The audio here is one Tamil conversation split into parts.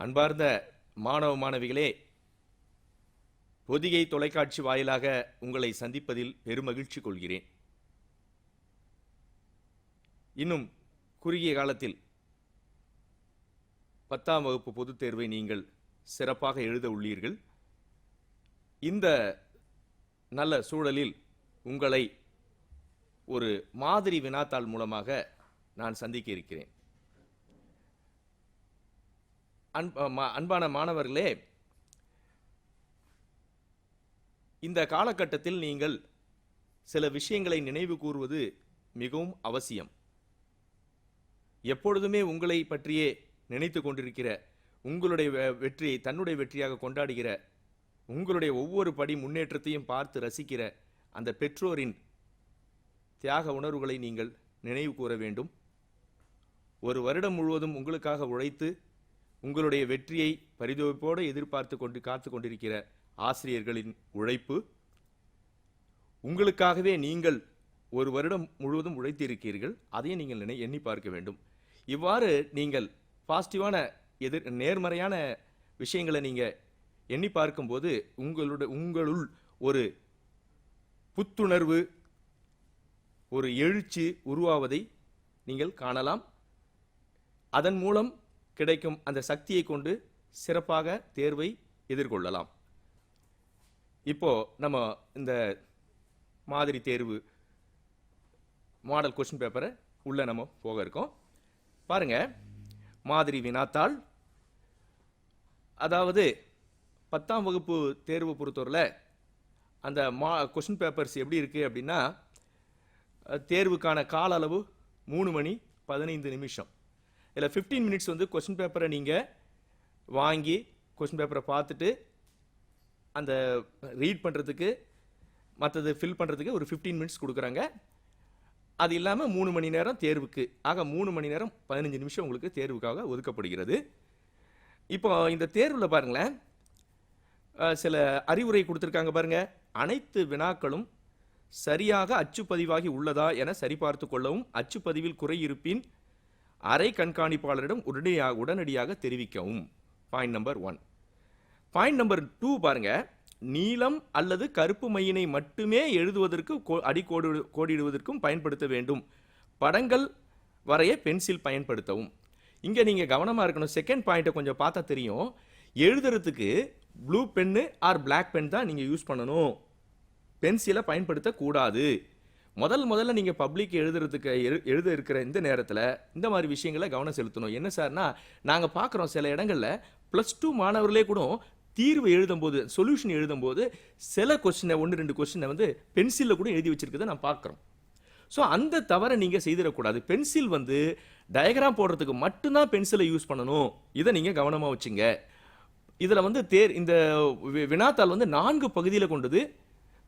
அன்பார்ந்த மாணவ மாணவிகளே, பொதிகை தொலைக்காட்சி வாயிலாக உங்களை சந்திப்பதில் பெருமகிழ்ச்சி கொள்கிறேன். இன்னும் குறுகிய காலத்தில் 10ஆம் வகுப்பு பொதுத் தேர்வை நீங்கள் சிறப்பாக எழுத உள்ளீர்கள். இந்த நல்ல சூழலில் உங்களை ஒரு மாதிரி வினாத்தாள் மூலமாக நான் சந்திக்க இருக்கிறேன். அன்பான மாணவர்களே, இந்த காலகட்டத்தில் நீங்கள் சில விஷயங்களை நினைவு கூறுவது மிகவும் அவசியம். எப்பொழுதுமே உங்களை பற்றியே நினைத்து கொண்டிருக்கிற, உங்களுடைய வெற்றியை தன்னுடைய வெற்றியாக கொண்டாடுகிற, உங்களுடைய ஒவ்வொரு படி முன்னேற்றத்தையும் பார்த்து ரசிக்கிற அந்த பெற்றோரின் தியாக உணர்வுகளை நீங்கள் நினைவு கூற வேண்டும். ஒரு வருடம் முழுவதும் உங்களுக்காக உழைத்து உங்களுடைய வெற்றியை பரிதவிப்போடு எதிர்பார்த்து காத்து கொண்டிருக்கிற ஆசிரியர்களின் உழைப்பு, உங்களுக்காகவே நீங்கள் ஒரு வருடம் முழுவதும் உழைத்திருக்கிறீர்கள், அதையும் நீங்கள் எண்ணி பார்க்க வேண்டும். இவ்வாறு நீங்கள் பாசிட்டிவான நேர்மறையான விஷயங்களை நீங்கள் எண்ணி பார்க்கும்போது உங்களுள் ஒரு புத்துணர்வு, ஒரு எழுச்சி உருவாவதை நீங்கள் காணலாம். அதன் மூலம் கிடைக்கும் அந்த சக்தியை கொண்டு சிறப்பாக தேர்வை எதிர்கொள்ளலாம். இப்போ நம்ம இந்த மாதிரி தேர்வு மாடல் கொஸ்டின் பேப்பரை உள்ள நம்ம போக இருக்கோம். பாருங்க, மாதிரி வினாத்தாள். அதாவது 10ஆம் வகுப்பு தேர்வு பொறுத்தவரையில் அந்த கொஸ்டின் பேப்பர்ஸ் எப்படி இருக்கு அப்படின்னா, தேர்வுக்கான கால அளவு 3 மணி 15 நிமிஷம். இதில் 15 மினிட்ஸ் வந்து கொஸ்டின் பேப்பரை நீங்கள் வாங்கி கொஸ்டின் பேப்பரை பார்த்துட்டு அந்த ரீட் பண்ணுறதுக்கு, மற்றது ஃபில் பண்ணுறதுக்கு ஒரு 15 மினிட்ஸ் கொடுக்குறாங்க. அது இல்லாமல் 3 மணி நேரம் தேர்வுக்கு. ஆக 3 மணி நேரம் 15 நிமிஷம் உங்களுக்கு தேர்வுக்காக ஒதுக்கப்படுகிறது. இப்போ இந்த தேர்வில் பாருங்களேன், சில அறிவுரை கொடுத்துருக்காங்க பாருங்க. அனைத்து வினாக்களும் சரியாக அச்சுப்பதிவாகி உள்ளதா என சரிபார்த்து கொள்ளவும், அச்சுப்பதிவில் குறை இருப்பின் அரை கண்காணிப்பாளரிடம் உடனடியாக தெரிவிக்கவும். Point number 1. பாயிண்ட் நம்பர் 2 பாருங்க, நீலம் அல்லது கருப்பு மையினை மட்டுமே எழுதுவதற்கு கோடிடுவதற்கும் பயன்படுத்த வேண்டும். படங்கள் வரைய பென்சில் பயன்படுத்தவும். இங்கே நீங்கள் கவனமாக இருக்கணும். செகண்ட் பாயிண்ட்டை கொஞ்சம் பார்த்தா தெரியும். எழுதுறதுக்கு blue pen or black pen தான் நீங்கள் யூஸ் பண்ணணும், பென்சிலை பயன்படுத்தக்கூடாது. முதல்ல நீங்கள் பப்ளிக் எழுத இருக்கிற இந்த நேரத்தில் இந்த மாதிரி விஷயங்களை கவனம் செலுத்தணும். என்ன சார்னா, நாங்கள் பார்க்குறோம் சில இடங்களில் +2 மாணவர்களே கூட தீர்வு எழுதும்போது, சொல்யூஷன் எழுதும்போது சில கொஸ்டினை 1-2 கொஸ்டினை வந்து பென்சிலில் கூட எழுதி வச்சிருக்கிறத நான் பார்க்குறோம். ஸோ அந்த தவறை நீங்கள் செய்திடக்கூடாது. பென்சில் வந்து டயக்ராம் போடுறதுக்கு மட்டும்தான் பென்சிலை யூஸ் பண்ணணும். இதை நீங்கள் கவனமாக வச்சுங்க. இதில் வந்து இந்த வினாத்தாள் வந்து 4 பகுதியில் கொண்டது.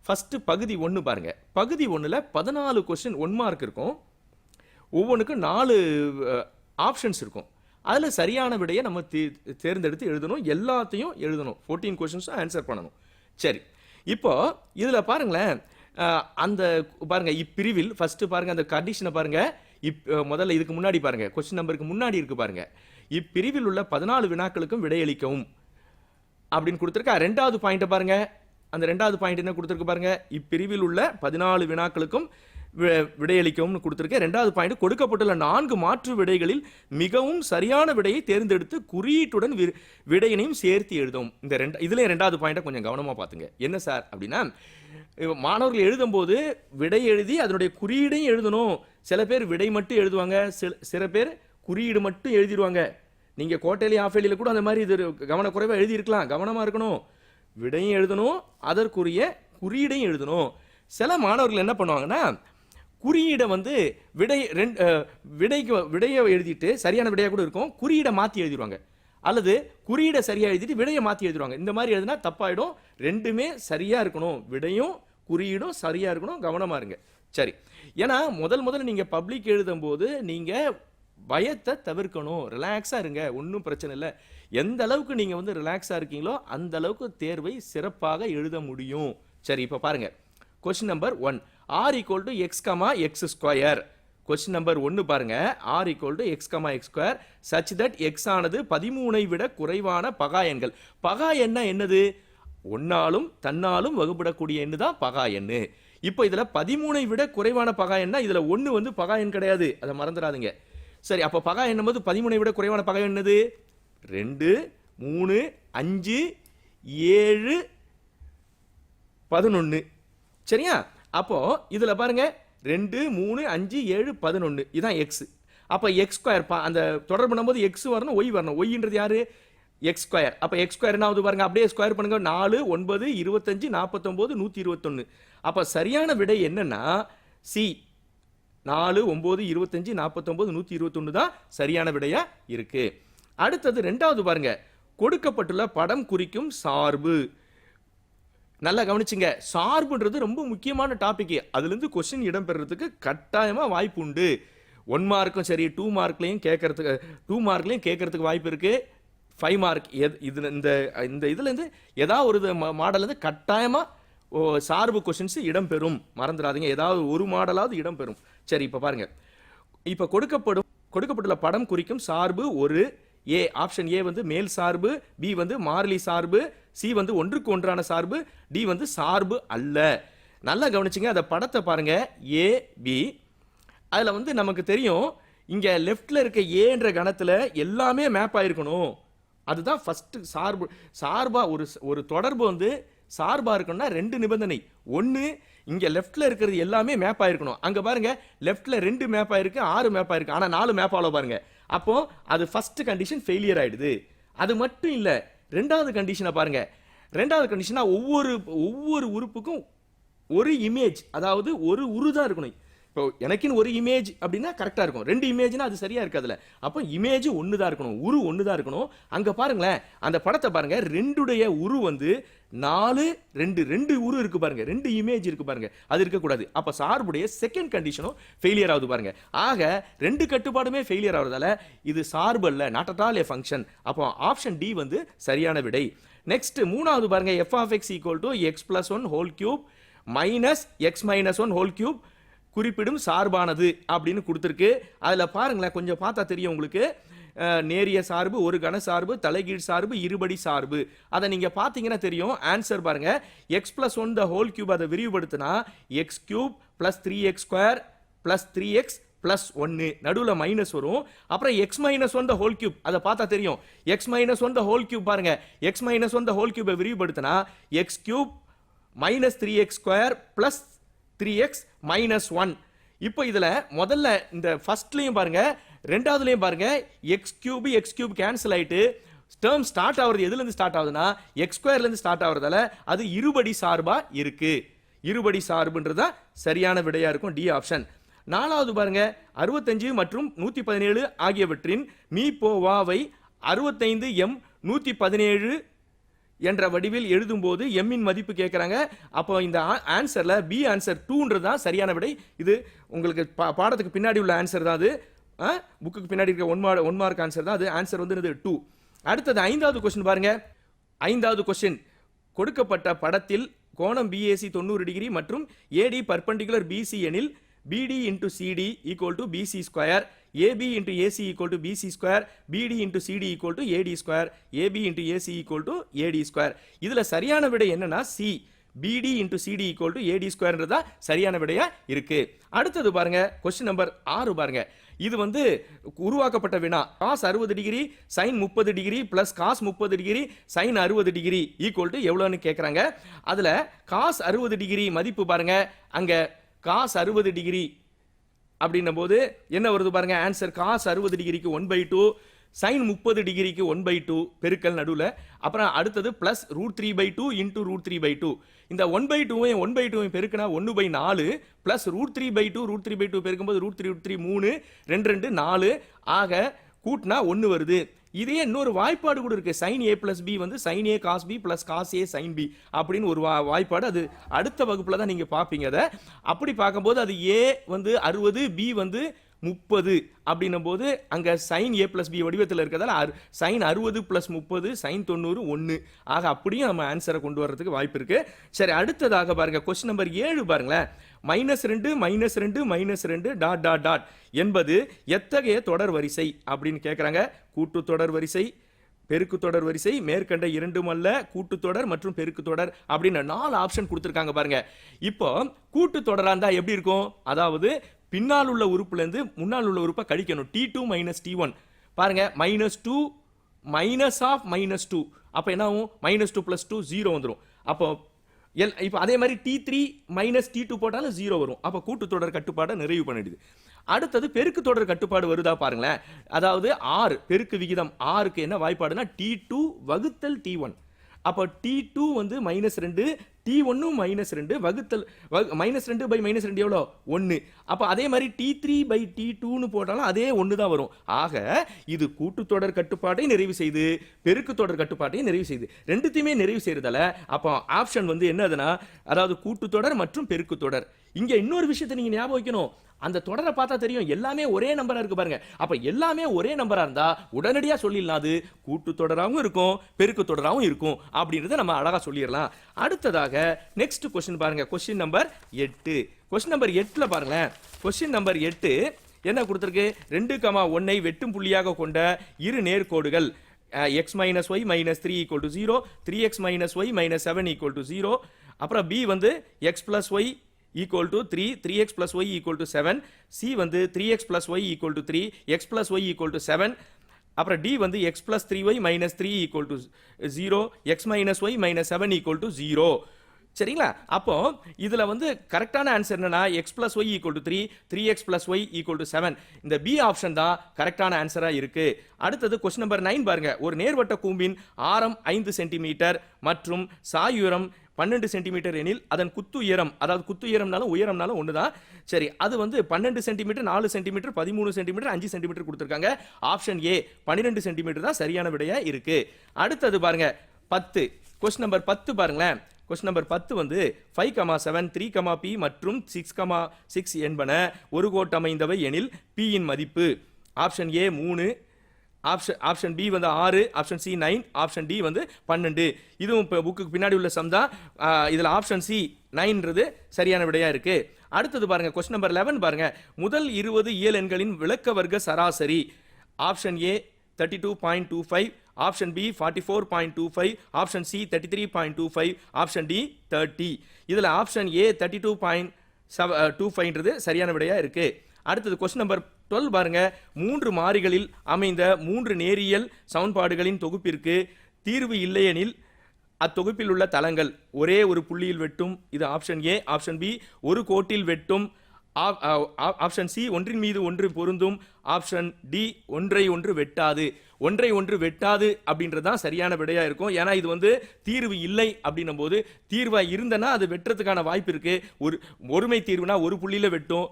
ஃபர்ஸ்ட் பகுதி 1 பாருங்க. பகுதி 1ல் 14 கொஸ்டின் 1 மார்க் இருக்கும். ஒவ்வொன்றுக்கும் 4 ஆப்ஷன்ஸ் இருக்கும். அதில் சரியான விடையை நம்ம தேர்ந்தெடுத்து எழுதணும். எல்லாத்தையும் எழுதணும். 14 கொஸ்டின்ஸும் ஆன்சர் பண்ணணும். சரி, இப்போ இதில் பாருங்களேன், அந்த பாருங்க இப்பிரிவில் ஃபர்ஸ்ட் பாருங்க, அந்த கண்டிஷனை பாருங்க. முதல்ல இதுக்கு முன்னாடி பாருங்க, கொஸ்டின் நம்பருக்கு முன்னாடி இருக்கு பாருங்க. இப்பிரிவில் உள்ள 14 வினாக்களுக்கும் விடையளிக்கவும் அப்படின்னு கொடுத்துருக்கா. 2வது பாயிண்ட்டை பாருங்க. அந்த 2வது பாயிண்ட் என்ன கொடுத்துருக்கு பாருங்க, இப்பிரிவில் உள்ள 14 வினாக்களுக்கும் விடையளிக்கவும் கொடுத்துருக்கு. 2வது பாயிண்ட், கொடுக்கப்பட்டுள்ள 4 மாற்று விடைகளில் மிகவும் சரியான விடையை தேர்ந்தெடுத்து குறியீட்டுடன் விடையினையும் சேர்த்து எழுதும். இதுல 2வது பாயிண்ட்டை கொஞ்சம் கவனமா பார்த்துங்க. என்ன சார் அப்படின்னா, மாணவர்கள் எழுதும்போது விடை எழுதி அதனுடைய குறியீடையும் எழுதணும். சில பேர் விடை மட்டும் எழுதுவாங்க, சில பேர் குறியீடு மட்டும் எழுதிடுவாங்க. நீங்க கோட்டையில ஆஃபேலியில கூட அந்த மாதிரி இது கவனக்குறைவா எழுதியிருக்கலாம். கவனமா இருக்கணும். விடையும் எழுதணும், அதற்குரிய குறியீடையும் எழுதணும். சில மாணவர்கள் என்ன பண்ணுவாங்கன்னா, குறியீடை வந்து விடையை எழுதிட்டு சரியான விடையாக கூட இருக்கும், குறியீடை மாற்றி எழுதிடுவாங்க. அல்லது குறியீடை சரியாக எழுதிட்டு விடையை மாற்றி எழுதிடுவாங்க. இந்த மாதிரி எழுதினா தப்பாயிடும். 2மே சரியாக இருக்கணும். விடையும் குறியீடும் சரியாக இருக்கணும். கவனமாக இருங்க. சரி, ஏன்னா முதல்ல நீங்கள் பப்ளிக் எழுதும்போது நீங்கள் பயத்தை தவிர்க்கணும். ரிலாக்ஸாக இருங்க, ஒன்றும் பிரச்சனை இல்லை. எந்த அளவுக்கு நீங்கள் வந்து ரிலாக்ஸாக இருக்கீங்களோ அந்த அளவுக்கு தேர்வை சிறப்பாக எழுத முடியும். சரி, இப்போ பாருங்க, question number 1, r = x, x². Question number 1 பாருங்க, r equal to x, x square such that x ஆனது 13ஐ விட குறைவான பகா எண்கள். பகா எண்ணா என்னது? ஒன்னாலும் தன்னாலும் வகுப்படக்கூடிய எண்ணு தான் பகா எண்ணு. இப்போ இதுல 13ஐ விட குறைவான பகா எண்ணா, இதுல 1 வந்து பகா எண் கிடையாது, அதை மறந்துடாதீங்க. சரி, அப்ப பகா எண்ணும் போது 13ஐ விட குறைவான பகா என்னது? 2, 3, 5, 7, 11. சரியா? அப்போ இதுல பாருங்க 2, 3, 5, 7, 11 இதான் எக்ஸ். அப்ப எக்ஸ் ஸ்கொயர் அந்த தொடர்பு பண்ணும்போது எக்ஸ் வரணும், ஒய் வரணும். ஒய்ன்றது யாரு? X square. அப்ப எக்ஸ் ஸ்கொயர் என்ன ஆகுது பாருங்க, அப்படியே ஸ்கொயர் பண்ணுங்க. 4, 9, 25, 49, 121. அப்ப சரியான விடை என்னன்னா சி. 4, 9, 25, 49, 121 தான் சரியான விடையா இருக்கு. அடுத்தது ரெண்டாவது பாருங்க, கொடுக்கப்பட்டுள்ள படம் குறிக்கும் சார்பு. நல்லா கவனிச்சுங்க, சார்புன்றது ரொம்ப முக்கியமான டாபிக். அதுலேருந்து கொஸ்டின் இடம்பெறதுக்கு கட்டாயமா வாய்ப்பு உண்டு. 1 மார்க்கும் சரி, 2 மார்க்லையும் கேட்கறதுக்கு 2 மார்க்லையும் கேட்கறதுக்கு வாய்ப்பு இருக்கு. 5 மார்க் இதுல இந்த இதுல இருந்து ஏதாவது ஒரு மாடல் இருந்து கட்டாயமா சார்பு கொஸ்டின்ஸ் இடம்பெறும், மறந்துடாதீங்க. ஏதாவது ஒரு மாடலாவது இடம்பெறும். சரி, இப்ப பாருங்க, இப்ப கொடுக்கப்பட்டுள்ள படம் குறிக்கும் சார்பு ஒரு ஏ. ஆப்ஷன் ஏ வந்து மேல் சார்பு, பி வந்து மாறிலி சார்பு, சி வந்து ஒன்றுக்கு ஒன்றான சார்பு, டி வந்து சார்பு அல்ல. நல்லா கவனிச்சுங்க, அந்த படத்தை பாருங்க, ஏ பி. அதுல வந்து நமக்கு தெரியும், இங்க லெஃப்ட்ல இருக்க ஏன்ற கணத்துல எல்லாமே மேப் ஆயிருக்கணும். அதுதான் ஃபர்ஸ்ட் சார்பு. சார்பா ஒரு தொடர்பு வந்து சார்பா இருக்கணும்னா 2 நிபந்தனை. ஒன்னு, இங்க லெஃப்ட்ல இருக்கிறது எல்லாமே மேப் ஆயிருக்கணும். அங்க பாருங்க, லெஃப்ட்ல 2 மேப் ஆயிருக்கு, 6 மேப் ஆயிருக்கு, ஆனா 4 மேப் ஆகல பாருங்க. அப்போ அது ஃபர்ஸ்ட் கண்டிஷன் ஃபெயிலியர் ஆயிடுது. அது மட்டும் இல்ல, ரெண்டாவது கண்டிஷனை பாருங்க. ரெண்டாவது கண்டிஷனா ஒவ்வொரு உறுப்புக்கும் ஒரு இமேஜ், அதாவது ஒரு உருதான் இருக்கணும். இப்போ எனக்குன்னு ஒரு இமேஜ் அப்படின்னா கரெக்டா இருக்கும். 2 இமேஜ்னா அது சரியா இருக்காதுல. அப்போ இமேஜ் ஒன்று தான் இருக்கணும், உரு ஒன்று தான் இருக்கணும். அங்க பாருங்களேன், அந்த படத்தை பாருங்க, 2உடைய உரு வந்து 4, 2 உரு இருக்கு பாருங்க, 2 இமேஜ் இருக்கு பாருங்க, அது இருக்கக்கூடாது. அப்ப சார்புடைய செகண்ட் கண்டிஷனும் ஃபெயிலியர் ஆகுது பாருங்க. ஆக 2 கட்டுப்பாடுமே ஃபெயிலியர் ஆகுறதால இது சார்பு அல்ல, not at all a function. அப்போ ஆப்ஷன் டி வந்து சரியான விடை. நெக்ஸ்ட் மூணாவது பாருங்க, f of x equal to x plus 1 whole cube minus x minus 1 whole cube குறிப்பிடும் சார்பானது அப்படின்னு கொடுத்துருக்கு. அதுல பாருங்களேன், கொஞ்சம் பார்த்தா தெரியும் உங்களுக்கு. நேரிய சார்பு, ஒரு கன சார்பு, தலைகீழ் சார்பு, இருபடி சார்பு. அதை நீங்க பாத்தீங்கன்னா தெரியும். ஆன்சர் பாருங்க, x plus 1 the whole cube அதை விரிவுபடுத்தினா x cube plus 3x square plus 3x plus 1 நடுவுல மைனஸ் வரும். அப்புறம் x minus 1 the whole cube அதை பார்த்தா தெரியும். x minus 1 the whole cube பாருங்க, x minus 1 the whole cube விரிவுபடுத்தினா x cube minus 3x square plus 3x minus 1. இப்போ இதுல முதல்ல இந்த ஃபர்ஸ்ட்லயும் பாருங்க, ரெண்டாவதுலயும் பாருங்க, x cube கேன்சல் ஆயிட்டு டேர்ம் ஸ்டார்ட் ஆகுறது எதுல இருந்து ஸ்டார்ட் ஆகுதுன்னா x ஸ்கொயர்ல இருந்து ஸ்டார்ட் ஆகுறதால அது இருபடி சார்பா இருக்கு. இருபடி சார்புன்றதா சரியான விடையா இருக்கும், டி ஆப்ஷன். நாலாவது பாருங்க, 65 மற்றும் 117 ஆகியவற்றின் மீபோவாவை 65 m 117 என்ற வடிவில் எழுதும் போது m இன் மதிப்பு கேட்கறாங்க. அப்போ இந்த ஆன்சர்ல பி ஆன்சர் 2ன்றது தான் சரியான விடை. இது உங்களுக்கு பாடத்துக்கு பின்னாடி உள்ள ஆன்சர் தான். அது புக்குக்கு பின்னாடி இருக்க 1 மார்க் ஆன்சர் தான். அது ஆன்சர் வந்து 2. அடுத்தது 5வது கொஸ்டின் பாருங்க. 5வது கொஸ்டின், கொடுக்கப்பட்ட படத்தில் கோணம் BAC 90 டிகிரி மற்றும் AD பர்பெண்டிகுலர் BC எனில் BD into CD equal to BC square, AB into AC equal to BC square, BD into CD equal to AD square, AB into AC equal to AD square. இதுல சரியான விடை என்னன்னா C, BD into CD equal to AD squareன்றதா சரியான விடையா இருக்கு. அடுத்தது பாருங்க, கொஸ்டின் நம்பர் 6 பாருங்க. இது வந்து உருவாக்கப்பட்ட வினா. cos 60 degree sin 30 degree plus cos 30 degree sin 60 degree equal to எவ்வளவுன்னு கேட்கறாங்க. அதுல cos 60 டிகிரி மதிப்பு பாருங்க, அங்க cos 60 டிகிரி அப்படின்னும் போது என்ன வருது பாருங்க, ஆன்சர் cos 60 டிகிரிக்கு 1/2, sin 30 டிகிரிக்கு 1/2 பெருக்கல் நடுவுல. அப்புறம் அடுத்தது பிளஸ் √3/2 இன்டூ √3/2. இந்த 1/2 1/2 பெருக்கினா 1/4 பிளஸ் √3/2 பெருக்கும்போது √3 3 2 4 ஆக கூட்டினா 1 வருது. இதே இன்னொரு வாய்ப்பாடு கூட இருக்கு, sin a plus b வந்து sin a cos b plus cos a sin b அப்படின்னு ஒரு வாய்ப்பாடு. அது அடுத்த வகுப்புல தான் நீங்க பாப்பீங்க. அதை அப்படி பார்க்கும்போது அது a வந்து 60, b வந்து 30 அப்படின்னும் போது அங்க sin a plus b வடிவத்தில் இருக்கிறதால sin 60 plus 30 sin 90 1. ஆக அப்படியும் நம்ம ஆன்சரை கொண்டு வர்றதுக்கு வாய்ப்பு இருக்கு. சரி, அடுத்ததாக பாருங்க கொஸ்டின் நம்பர் 7 பாருங்களேன். -2 -2 -2 டாட் டாட் டாட் என்பது எத்தகைய தொடர் வரிசை அப்படின்னு கேட்குறாங்க. கூட்டு தொடர் வரிசை, பெருக்கு தொடர் வரிசை, மேற்கண்ட இரண்டும் அல்ல, கூட்டுத்தொடர் மற்றும் பெருக்கு தொடர் அப்படின்னு 4 ஆப்ஷன் கொடுத்துருக்காங்க பாருங்க. இப்போ கூட்டு தொடரா இருந்தா எப்படி இருக்கும்? அதாவது பின்னால் உள்ள உறுப்புல இருந்து முன்னால் உள்ள உறுப்பை கழிக்கணும். T2 - T1 பாருங்க, -2 -2 அப்ப என்ன ஆகும்? -2 + 2 0 வந்துரும். அப்போ இப்போ அதே மாதிரி T3 - T2 போட்டாலும் 0 வரும். அப்போ கூட்டுத்தொடர் கட்டுப்பாடை நிறைவு பண்ணிடுது. அடுத்தது பெருக்கு தொடர் கட்டுப்பாடு வருதா பாருங்களேன். அதாவது R பெருக்கு விகிதம் Rக்கு என்ன வாய்ப்பாடுனா T2 / T1. அப்போ T2 வந்து -2, T1 -2 வகுத்தல் -2 / -2 எவ்வளோ? 1. அப்போ அதே மாதிரி T3 / T2ன்னு போட்டாலும் அதே 1 தான் வரும். ஆக இது கூட்டுத்தொடர் கட்டுப்பாட்டை நிறைவு செய்து பெருக்கு தொடர் கட்டுப்பாட்டை நிறைவு செய்து ரெண்டுத்தையுமே நிறைவு செய்யறதால அப்போ ஆப்ஷன் வந்து என்னதுன்னா, அதாவது கூட்டுத்தொடர் மற்றும் பெருக்கு தொடர். இங்க இன்னொரு விஷயத்தை நீங்க ஞாபகம் வைக்கணும். அந்த தொடரை பார்த்தா தெரியும் எல்லாமே ஒரே நம்பரா இருக்கு பாருங்க. அப்ப எல்லாமே ஒரே நம்பரா இருந்தா உடனடியா சொல்லிடலாம் அது கூட்டு தொடராகவும் இருக்கும் பெருக்கு தொடராகவும் இருக்கும் அப்படின்றத நம்ம அழகா சொல்லிடலாம். அடுத்ததாக நெக்ஸ்ட் கொஸ்டின் பாருங்க. Question number 8. கொஸ்டின் நம்பர் 8ல பாருங்களேன். கொஸ்டின் நம்பர் 8 என்ன கொடுத்திருக்கு? 2, 1 வெட்டும் புள்ளியாக கொண்ட இரு நேர்கோடுகள் x - y - 3 = 0, 3x - y - 7 = 0. அப்புறம் b வந்து x + y = 3, 3x + y = 7. c வந்து 3x + y = 3, x + y = 7. அப்புறம் d வந்து x + 3y - 3 = 0, x - y - 7 = 0. சரிங்களா? அப்போ இதுல வந்து கரெக்டான ஆன்சர் என்னன்னா x + y = 3, 3x + y = 7. இந்த b ஆப்ஷன் தான் கரெக்டான ஆன்சரா இருக்கு. அடுத்தது கொஸ்டின் நம்பர் 9 பாருங்க. ஒரு நேர்வட்ட கூம்பின் ஆரம் 5 சென்டிமீட்டர் மற்றும் சாயுரம் 12 சென்டிமீட்டர் எனில் அதன் குத்து உயரம், அதாவது குத்து உயரம்னாலும் உயரம்னாலும் ஒண்ணுதான். சரி, அது வந்து 12 சென்டிமீட்டர், 4 சென்டிமீட்டர், 13 சென்டிமீட்டர், 5 சென்டிமீட்டர் கொடுத்திருக்காங்க. ஆப்ஷன் ஏ 12 சென்டிமீட்டர் தான் சரியான விடையா இருக்கு. அடுத்தது பாருங்க 10. கொஸ்டின் நம்பர் 10 பாருங்களேன். கொஸ்டின் நம்பர் 10 வந்து 5, 7, 3, p மற்றும் 6, என்பன ஒரு கோட்டமைந்தவை எனில் p இன் மதிப்பு. ஆப்ஷன் ஏ 3, ஆப்ஷன் பி வந்து 6, ஆப்ஷன் சி 9, ஆப்ஷன் டி வந்து 12. இதுவும் புக்குக்கு பின்னாடி உள்ள சம் தான். இதில் ஆப்ஷன் சி 9ன்றது சரியான விடையா இருக்கு. அடுத்தது பாருங்க கொஸ்டின் நம்பர் 11 பாருங்க. முதல் 20 இயல் எண்களின் விளக்க வர்க்க சராசரி. Option A 32.25, option B 44.25, option C 33.25, option D 30. இதில் ஆப்ஷன் ஏ 32.25ன்றது சரியான விடையா இருக்கு. அடுத்தது கொஸ்டின் நம்பர் 12 பாருங்க. 3 மாறிகளில் அமைந்த 3 நேரியல் சமன்பாடுகளின் தொகுப்பிற்கு தீர்வு இல்லையெனில் அத்தொகுப்பில் உள்ள தளங்கள் ஒரே ஒரு புள்ளியில் வெட்டும். இது ஆப்ஷன் ஏ. ஆப்ஷன் பி ஒரு கோட்டில் வெட்டும். ஆப்ஷன் சி ஒன்றின் மீது ஒன்று பொருந்தும். ஆப்ஷன் டி ஒன்றை ஒன்று வெட்டாது. ஒன்றை ஒன்று வெட்டாது அப்படின்றது தான் சரியான விடையா இருக்கும். ஏன்னா இது வந்து தீர்வு இல்லை அப்படின்னும் போது தீர்வா இருந்தனா அது வெட்டுறதுக்கான வாய்ப்பு இருக்கு. ஒரு ஒருமை தீர்வுனா ஒரு புள்ளியில வெட்டும்,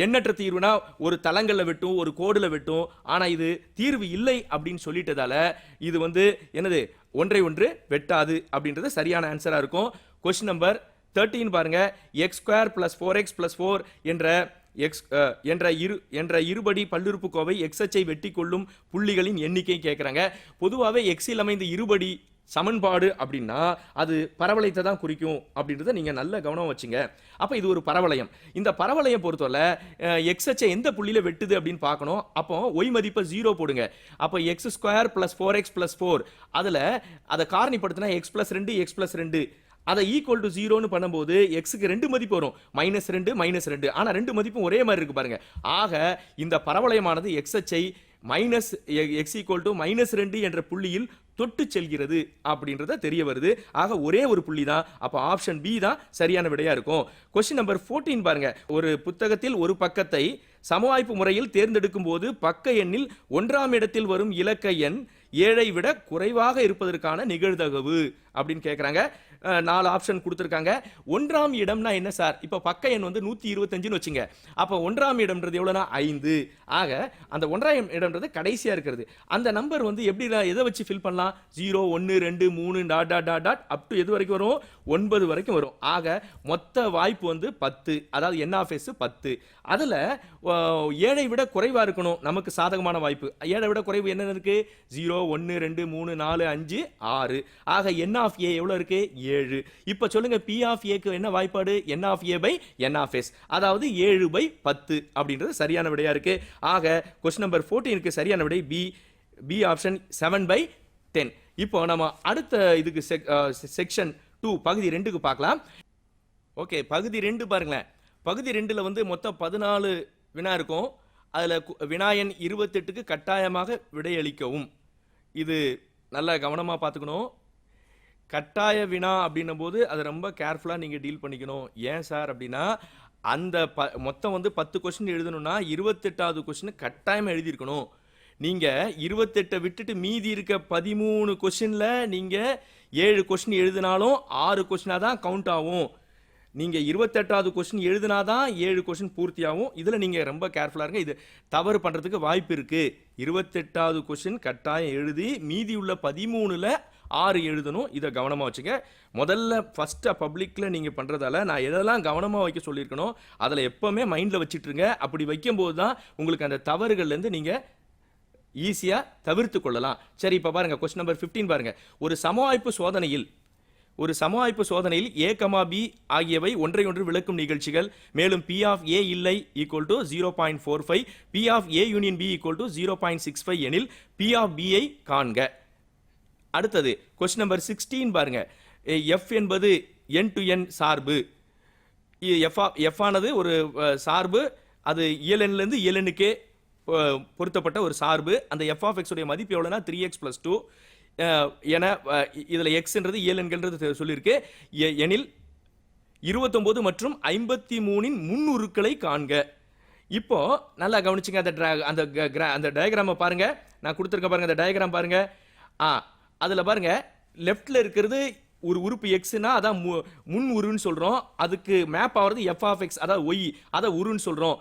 எண்ணற்ற தீர்வுனா ஒரு தளங்கள்ல வெட்டும், ஒரு கோடுல வெட்டும். ஆனா இது தீர்வு இல்லை அப்படின்னு சொல்லிட்டதால இது வந்து என்னது ஒன்றை ஒன்று வெட்டாது அப்படின்றது சரியான ஆன்சரா இருக்கும். கொஸ்டின் நம்பர் 13 பாருங்க. x² + 4x + 4 என்ற இருபடி பல்லுறுப்புக்கோவை x அச்சை வெட்டி கொள்ளும் புள்ளிகளின் எண்ணிக்கை கேட்கறாங்க. பொதுவாகவே எக்ஸில் அமைந்த இருபடி சமன்பாடு அப்படின்னா அது பரவளையத்தை தான் குறிக்கும் அப்படின்றத நீங்க நல்ல கவனம் வச்சுங்க. அப்ப இது ஒரு பரவளையம். இந்த பரவளையம் பொறுத்தவரை எக்ஸ் அச்சை எந்த புள்ளியில வெட்டுது அப்படின்னு பார்க்கணும். அப்போ y மதிப்பை 0 போடுங்க. அப்போ x² + 4x + 4 அதுல அதை காரணிப்படுத்தினா x + 2 x + 2 அதை ஈக்குவல் டு 0ன்னு பண்ணும்போது எக்ஸுக்கு 2 மதிப்பு வரும். -2 -2. ஆனா 2 மதிப்பும் ஒரே மாதிரி இருக்கு பாருங்க. ஆக இந்த பரவளையமானது x அச்சை x = -2 என்ற புள்ளியில் தொட்டு செல்கிறது அப்படின்றத தெரிய வருது. ஆக ஒரே ஒரு புள்ளி தான். அப்ப ஆப்ஷன் பி தான் சரியான விடையா இருக்கும். கொஸ்டின் நம்பர் 14 பாருங்க. ஒரு புத்தகத்தில் ஒரு பக்கத்தை சமவாய்ப்பு முறையில் தேர்ந்தெடுக்கும் போது பக்க எண்ணில் 1ஆம் இடத்தில் வரும் இலக்க எண் 7ஐ விட குறைவாக இருப்பதற்கான நிகழ்தகவு அப்படின்னு கேட்கறாங்க. 4 ஆப்ஷன் கொடுத்துருக்காங்க. 1ஆம் இடம்னா என்ன சார்? இப்போ பக்க எண் வந்து 125ன்னு வச்சுங்க. அப்போ 1ஆம் இடம்ன்றது எவ்வளோனா 5. ஆக அந்த 1ஆம் இடம்ன்றது கடைசியா இருக்கிறது. அந்த நம்பர் வந்து எப்படி எதை வச்சு ஃபில் பண்ணலாம்? 0 1 2 3 dot dot dot dot up to எது வரைக்கும் வரும்? 9 வரைக்கும் வரும். ஆக மொத்த வாய்ப்பு வந்து 10. அதாவது n of s 10. அதுல 7ஐ விட குறைவா இருக்கணும் நமக்கு சாதகமான வாய்ப்பு. 7ஐ விட குறைவு என்ன இருக்கு? 0 1 2 3 4 5 6. ஆக n of a எவ்வளவு இருக்கு? 7. இப்ப சொல்லுங்க p of a க்கு என்ன வாய்ப்பாடு? n of a by n of s. அதாவது 7/10 அப்படின்றது சரியான விடையா இருக்கு. ஆக क्वेश्चन நம்பர் 14 க்கு சரியான விடை B ஆப்ஷன் 7/10. இப்போ நம்ம அடுத்த இதுக்கு செக்ஷன் 2 பகுதி 2க்கு பார்க்கலாம். ஓகே, பகுதி 2 பாருங்களேன். பகுதி 2ல வந்து மொத்தம் 14 வினா இருக்கும். அதுல வினா எண் 28க்கு கட்டாயமாக விடையளிக்கவும். இது நல்லா கவனமா பார்த்துக்கணும். கட்டாய வினா அப்படின்னும் போது அதை ரொம்ப கேர்ஃபுல்லா நீங்க டீல் பண்ணிக்கணும். ஏன் சார் அப்படின்னா, அந்த மொத்தம் வந்து 10 கொஸ்டின் எழுதணும்னா 28வது கொஸ்டின் கட்டாயமா எழுதியிருக்கணும். நீங்க 28 விட்டுட்டு மீதி இருக்க 13 கொஸ்டின்ல நீங்க 7 கொஸ்டின் எழுதினாலும் 6 கொஸ்டினா தான் கவுண்ட் ஆகும். நீங்க 28வது கொஸ்டின் எழுதினாதான் 7 கொஸ்டின் பூர்த்தி ஆகும். இதுல நீங்க ரொம்ப கேர்ஃபுல்லா இருங்க. இது தவறு பண்றதுக்கு வாய்ப்பு இருக்கு. 28வது கொஸ்டின் கட்டாயம் எழுதி மீதி உள்ள 13ல 6 எழுதணும். இதை கவனமா வச்சுக்க. முதல்ல ஃபர்ஸ்ட் பப்ளிக்ல நீங்க பண்றதால நான் எதெல்லாம் கவனமா வைக்க சொல்லியிருக்கணும் அதுல எப்பவுமே மைண்ட்ல வச்சிட்டு இருங்க. அப்படி வைக்கும் போது தான் உங்களுக்கு அந்த தவறுகள்ல இருந்து நீங்க ஈஸியா தவிர்த்து கொள்ளலாம். சரி, இப்ப பாருங்க क्वेश्चन நம்பர் 15 பாருங்க. ஒரு சமவாய்ப்பு சோதனையில் a, b ஆகியவை ஒன்றையொன்று விளக்கும் நிகழ்ச்சிகள். மேலும் p of a இல்லை equal to 0.45, p of a union b equal to 0.65 எனில் p of b ஐ காண்க. அடுத்தது क्वेश्चन நம்பர் 16 பாருங்க. f என்பது n to n சார்பு. f ஆனது ஒரு சார்பு. அது இயலெண்ல இருந்து இயலெண்ணுக்கே பொருத்தப்பட்ட ஒரு சார்பு. அந்த f of x உடைய மதிப்பு எவ்வளவுனா 3x + 2 என இதுல xன்றது இயலெண்கள்ன்றது சொல்லியிருக்கு. எனில் 29 மற்றும் 53இன் முன்னுருக்களை காண்க. இப்போ நல்லா கவனிச்சுங்க. அந்த டயகிராமை பாருங்க. நான் கொடுத்துருக்க பாருங்க. அந்த டயகிராம் பாருங்க. அதுல பாருங்க, லெஃப்ட்ல இருக்கிறது ஒரு உறுப்பு எக்ஸ்னா அதான் முன் உருன்னு சொல்றோம். அதுக்கு மேப் ஆகிறது f of x, அதாவது y, அதை உருன்னு சொல்றோம்.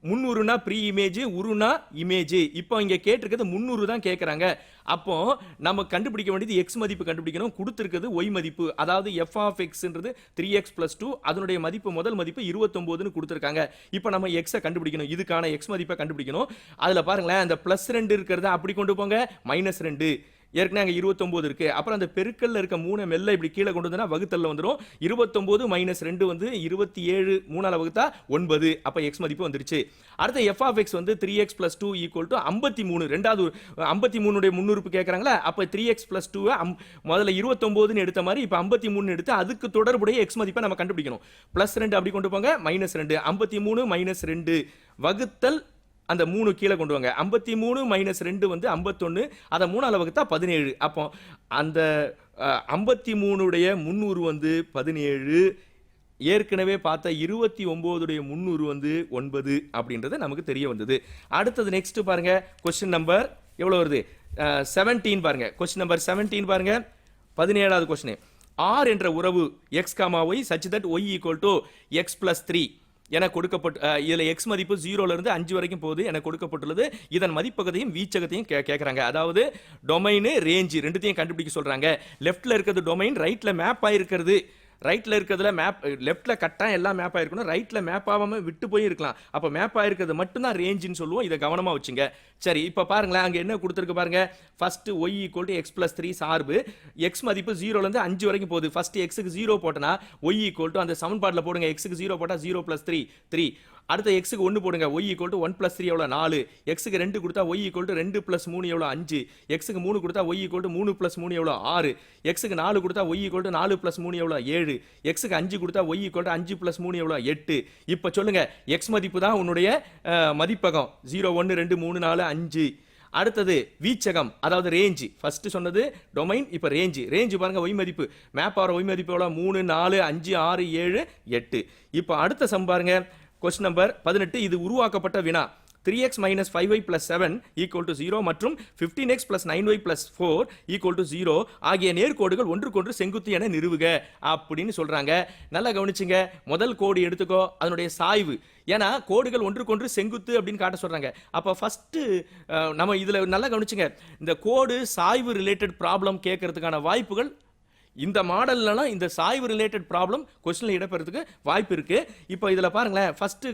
முன்னுருனா ப்ரீ இமேஜ், உருனா இமேஜ். இப்போ இங்க கேட்டிருக்கிறது முன்னுரு தான் கேட்கறாங்க. அப்போ நம்ம கண்டுபிடிக்க வேண்டியது x மதிப்பு கண்டுபிடிக்கணும். கொடுத்திருக்கிறது y மதிப்பு, அதாவது f of xன்றது 3x + 2. அதனுடைய மதிப்பு முதல் மதிப்பு 29ன்னு கொடுத்திருக்காங்க. இப்போ நம்ம x கண்டுபிடிக்கணும். இதுக்கான x மதிப்பை கண்டுபிடிக்கணும். அதுல பாருங்களேன், அந்த +2 இருக்கிறத அப்படி கொண்டு போங்க. -2 ஏற்கனவே அங்க 29 இருக்கு. அப்புறம் அந்த பெருக்கல்ல இருக்க 3 மெல்ல இப்படி கீழே கொண்டு வந்தா வகுத்தல்ல வந்துரும். 29 - 2 வந்து 27, 3ஆல வகுத்தா 9. அப்ப x மதிப்பு வந்துருச்சு. அடுத்து f of x வந்து 3x + 2 = 53. ரெண்டாவது 53 உடைய முன்னுறுப்பு கேக்குறாங்களா? அப்ப 3x + 2 முதல்ல 29ன்னு எடுத்த மாதிரி இப்ப 53ன்னு எடுத்து அதுக்கு தொடர்புடைய x மதிப்பை நம்ம கண்டுபிடிக்கணும். +2 அப்படி கொண்டு போங்க. -2 53 - 2 வகுத்தல் அந்த 3 கீழே கொண்டு வாங்க. 53 - 2 வந்து 51. அதை 3ஆல வகுத்தா 17. அப்போ அந்த 53 உடைய முன்னூறு வந்து 17. ஏற்கனவே பார்த்த 29 உடைய முன்னூறு வந்து 9 அப்படின்றது நமக்கு தெரிய வந்தது. அடுத்தது நெக்ஸ்ட் பாருங்க. क्वेश्चन நம்பர் எவ்வளவு வருது? 17 பாருங்க. क्वेश्चन நம்பர் 17 பாருங்க. 17வது क्वेश्चन. r என்ற உறவு x, y such that y = x + 3 என கொடுக்கப்பட்டு இதுல x மதிப்பு 0ல இருந்து 5 வரைக்கும் போகுது என கொடுக்கப்பட்டுள்ளது. இதன் மதிப்பகத்தையும் வீச்சகத்தையும் கேக்குறாங்க. அதாவது டொமைன், ரேஞ்ச் ரெண்டுத்தையும் கண்டுபிடிக்க சொல்றாங்க. லெஃப்ட்ல இருக்கிறது டொமைன், ரைட்ல மேப் ஆயிருக்கிறது. ரைட்ல இருக்கிறதுல மேப், லெஃப்ட்ல கட்டாயம் எல்லாம் மேப் ஆயிருக்கணும். ரைட்ல மேப் ஆகாம விட்டு போய் இருக்கலாம். அப்ப மேப் ஆயிருக்கிறது மட்டும் தான் ரேஞ்சுன்னு சொல்லுவோம். இதை கவனமா வச்சுங்க. சரி, இப்ப பாருங்களேன், அங்க என்ன கொடுத்திருக்கு பாருங்க. ஃபர்ஸ்ட் y = x + 3 சார்பு. x மதிப்பு 0ல இருந்து 5 வரைக்கும் போகுது. ஃபர்ஸ்ட் x க்கு 0 போட்டனா y = அந்த சமன்பாடுல போடுங்க. x க்கு 0 போட்டா 0 + 3 3. அடுத்து x க்கு 1 போடுங்க. y = 1 + 3 எவ்வளவு? 4. x க்கு 2 கொடுத்தா y = 2 + 3 எவ்வளவு? 5. x க்கு 3 கொடுத்தா y = 3 + 3 எவ்வளவு? 6. x க்கு 4 கொடுத்தா y = 4 + 3 எவ்வளவு? 7. x க்கு 5 கொடுத்தா y = 5 + 3 எவ்வளவு? 8. இப்ப சொல்லுங்க, x மதிப்பு தான் உன்னுடைய மதிப்பகம். 0 1 2 3 4 5. அடுத்தது வீச்சகம், அதாவது ரேஞ்ச். ஃபர்ஸ்ட் சொன்னது டொமைன், இப்ப ரேஞ்ச். ரேஞ்ச் பாருங்க, y மதிப்பு மேப் ஆற y மதிப்பு எவ்வளவு? 3 4 5 6 7 8. இப்ப அடுத்த சம் பாருங்க. Question number 18. இது உருவாக்கப்பட்ட வினா. 3x minus 5y plus 7 equal to 0 மற்றும் 15x plus 9y plus 4 equal to 0 ஆகிய நேர்கோடுகள் ஒன்றுக்கொன்று செங்குத்து என நிறுவுக அப்படின்னு சொல்றாங்க. நல்லா கவனிச்சுங்க. முதல் கோடு எடுத்துக்கோ, அதனுடைய சாய்வு. ஏன்னா கோடுகள் ஒன்றுக்கொன்று செங்குத்து அப்படின்னு காட்ட சொல்றாங்க. அப்ப ஃபர்ஸ்ட் நம்ம இதுல நல்லா கவனிச்சுங்க. இந்த கோடு சாய்வு ரிலேட்டட் ப்ராப்ளம் கேட்கறதுக்கான வாய்ப்புகள் இந்த மாடல்லாம் இந்த சாய்வு ரிலேட்டட் ப்ராப்ளம் கொஸ்டின்ல இடம்பெறதுக்கு வாய்ப்பு இருக்கு. இப்போ இதுல பாருங்களேன், ஃபர்ஸ்ட்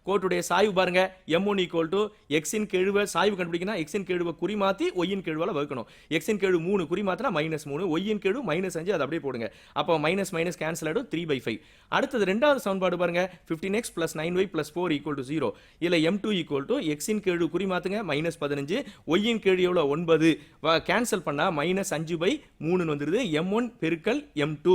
கோட்டுடைய சாய்வு பாருங்க, m1 ஈக்குவல் டு எக்ஸின் கெழுவை சாய்வு கண்டுபிடிக்கணும். எக்ஸின் கெழுவை குறி மாத்தி ஒய்யின் கெழுவால வகுக்கணும். எக்ஸின் கெழு 3 குறி மாத்தினா -3, ஒய்யின் கெழு -5, அதை அப்படியே போடுங்க. அப்போ மைனஸ் மைனஸ் கேன்சல் ஆயிடும், 3/5. அடுத்தது ரெண்டாவது சமன்பாடு பாருங்க, 15x plus 9y plus 4 equal to 0. இதுல m2 equal to எக்ஸின் கெழு குறி மாத்துங்க -15, ஒய்யின் கெழு எவ்வளவு 9, கேன்சல் பண்ணா -5/3 வந்துருது. m1 பெருக்கல் m2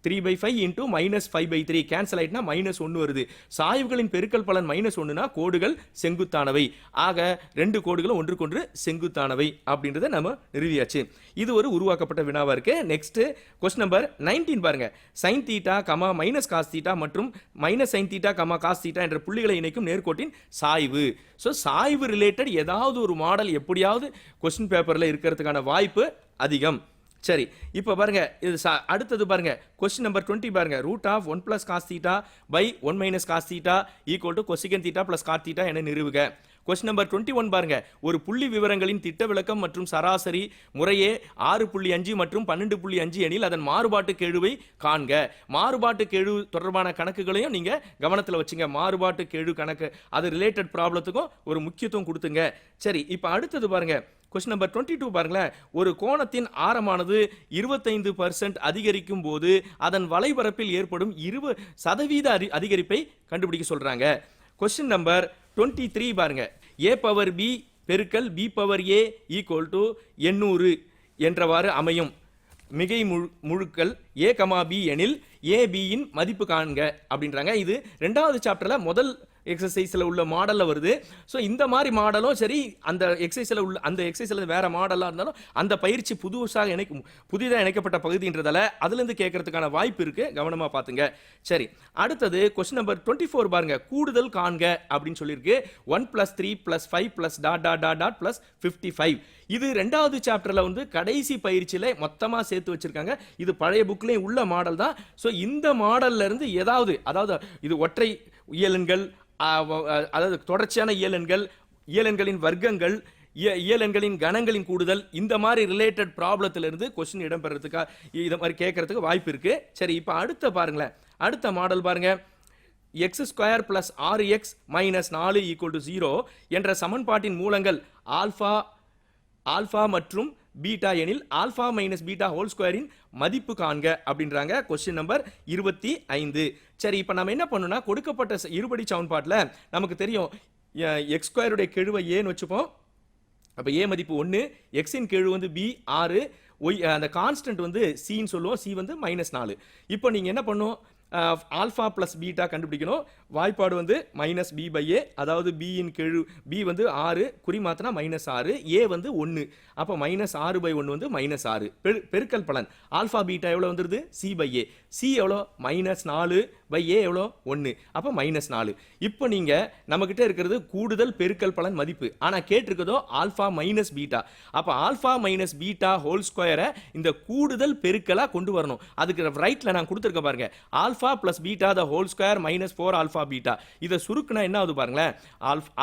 3/5 into -5/3 கேன்சல் ஆயிட்டுனா -1 வருது. சாய்வுகளின் பெருக்கல் பலன் -1னா கோடுகள் செங்குத்தானவை. ஆக ரெண்டு கோடுகளும் ஒன்றுக்கொன்று செங்குத்தானவை அப்படின்றத நம்ம நிறுவியாச்சு. இது ஒரு உருவாக்கப்பட்ட வினாவா இருக்கு. நெக்ஸ்ட் क्वेश्चन நம்பர் 19 பாருங்க. sin θ, -cos θ மற்றும் -sin θ, cos θ என்ற புள்ளிகளை இணைக்கும் நேர்கோட்டின் சாய்வு. சோ சாய்வு ரிலேட்டட் ஏதாவது ஒரு மாடல் எப்படியாவது क्वेश्चन பேப்பர்ல இருக்கிறதுக்கான வாய்ப்பு அதிகம். சரி, இப்போ பாருங்க, இது அடுத்தது பாருங்க, क्वेश्चन நம்பர் 20 பாருங்க. √1 plus cos θ by 1 minus cos θ equal to cosecant θ plus cot θ என நிறுவுக. क्वेश्चन நம்பர் 21 பாருங்க. ஒரு புள்ளி விவரங்களின் திட்ட விலக்கம் மற்றும் சராசரி முறையே 6.5 மற்றும் 12.5 எனில் அதன் மாறுபாட்டு கெழுவை காண்க. மாறுபாட்டு கெழு தொடர்பான கணக்குகளையும் நீங்க கவனத்தில் வச்சுங்க. மாறுபாட்டு கெழு கணக்கு அது ரிலேட்டட் ப்ராப்ளத்துக்கும் ஒரு முக்கியத்துவம் கொடுத்துங்க. சரி, இப்போ அடுத்தது பாருங்க, क्वेश्चन நம்பர் 22 பாருங்களேன். ஒரு கோணத்தின் ஆரமானது 25% அதிகரிக்கும் போது அதன் வளைபரப்பில் ஏற்படும் 20% அதிகரிப்பை கண்டுபிடிக்க சொல்றாங்க. क्वेश्चन நம்பர் 23 பாருங்க. a பவர் b பெருக்கல் b power a equal to 800 என்றவாறு அமையும் மிகை முழுக்கள் a, b எனில் a, b இன் மதிப்பு காண்க அப்படின்றாங்க. இது ரெண்டாவது சாப்டர்ல முதல் எக்ஸசைஸ்ல உள்ள மாடல்ல வருது. ஸோ இந்த மாதிரி மாடலும் சரி, அந்த எக்ஸசைஸ்ல உள்ள அந்த எக்ஸசைஸ்ல வேற மாடலா இருந்தாலும் அந்த பயிற்சி புதிதாக இணைக்கப்பட்ட பகுதின்றதால அதுல இருந்து கேட்கறதுக்கான வாய்ப்பு இருக்கு. கவனமா பாத்துங்க. சரி, அடுத்தது क्वेश्चन நம்பர் 24 பாருங்க. கூடுதல் காண்க அப்படின்னு சொல்லியிருக்கு. 1 + 3 + 5 + ... +55. இது ரெண்டாவது சாப்டர்ல வந்து கடைசி பயிற்சியில மொத்தமா சேர்த்து வச்சிருக்காங்க. இது பழைய புக்லயும் உள்ள மாடல் தான். ஸோ இந்த மாடல்ல இருந்து ஏதாவது, அதாவது இது ஒற்றை இயலெண்கள், அதாவது தொடர்ச்சியான இயலெண்கள், இயலெண்களின் வர்க்கங்கள், இயலெண்களின் கணங்களின் கூடுதல், இந்த மாதிரி ரிலேட்டட் ப்ராப்ளத்துல இருந்து क्वेश्चन இடம்பெறதுக்கு இத மாதிரி கேட்கறதுக்கு வாய்ப்பு இருக்கு. சரி, இப்போ அடுத்த பாருங்களேன், அடுத்த மாடல் பாருங்க. x² + 6x - 4 = 0 என்ற சமன்பாட்டின் மூலங்கள் ஆல்பா மற்றும் பீட்டா எனில் ஆல்பா மைனஸ் பீட்டா ஹோல் ஸ்கொயரின் மதிப்பு காண்க அப்படின்றாங்க. Question number 25. சரி, இப்போ நம்ம என்ன பண்ணணும்னா, கொடுக்கப்பட்ட இருபடி சமன்பாட்டில் நமக்கு தெரியும் x² உடைய கெழுவை ஏன்னு வச்சுப்போம். அப்போ a மதிப்பு 1, எக்ஸின் கெழு வந்து b 6, அந்த கான்ஸ்டன்ட் வந்து cன்னு சொல்லுவோம், c வந்து -4. இப்போ நீங்க என்ன பண்ணும், ஆல்பா பிளஸ் பீட்டா கண்டுபிடிக்கணும். வாய்ப்பாடு வந்து -b/a, அதாவது b இன் கெழு b வந்து 6 குறி மாத்தினா -6, a வந்து 1. அப்போ -6/1 வந்து -6 பெருக்கல் பலன். ஆல்பா பீட்டா எவ்வளவு வந்துருது, c/a. c எவ்வளோ, -4/a எவ்வளோ, 1. அப்போ -4. இப்போ நீங்க நம்ம கிட்ட இருக்கிறது கூடுதல் பெருக்கல் பலன் மதிப்பு. ஆனா கேட்டிருக்கதோ ஆல்பா மைனஸ் பீட்டா. அப்போ ஆல்பா மைனஸ் பீட்டா ஹோல் ஸ்கொயரை இந்த கூடுதல் பெருக்கலா கொண்டு வரணும். அதுக்கு ரைட்ல நான் கொடுத்துருக்க பாருங்க, alpha plus beta the whole square -4 alpha beta. இதை சுருக்குனா என்ன ஆகுது பாருங்களேன்.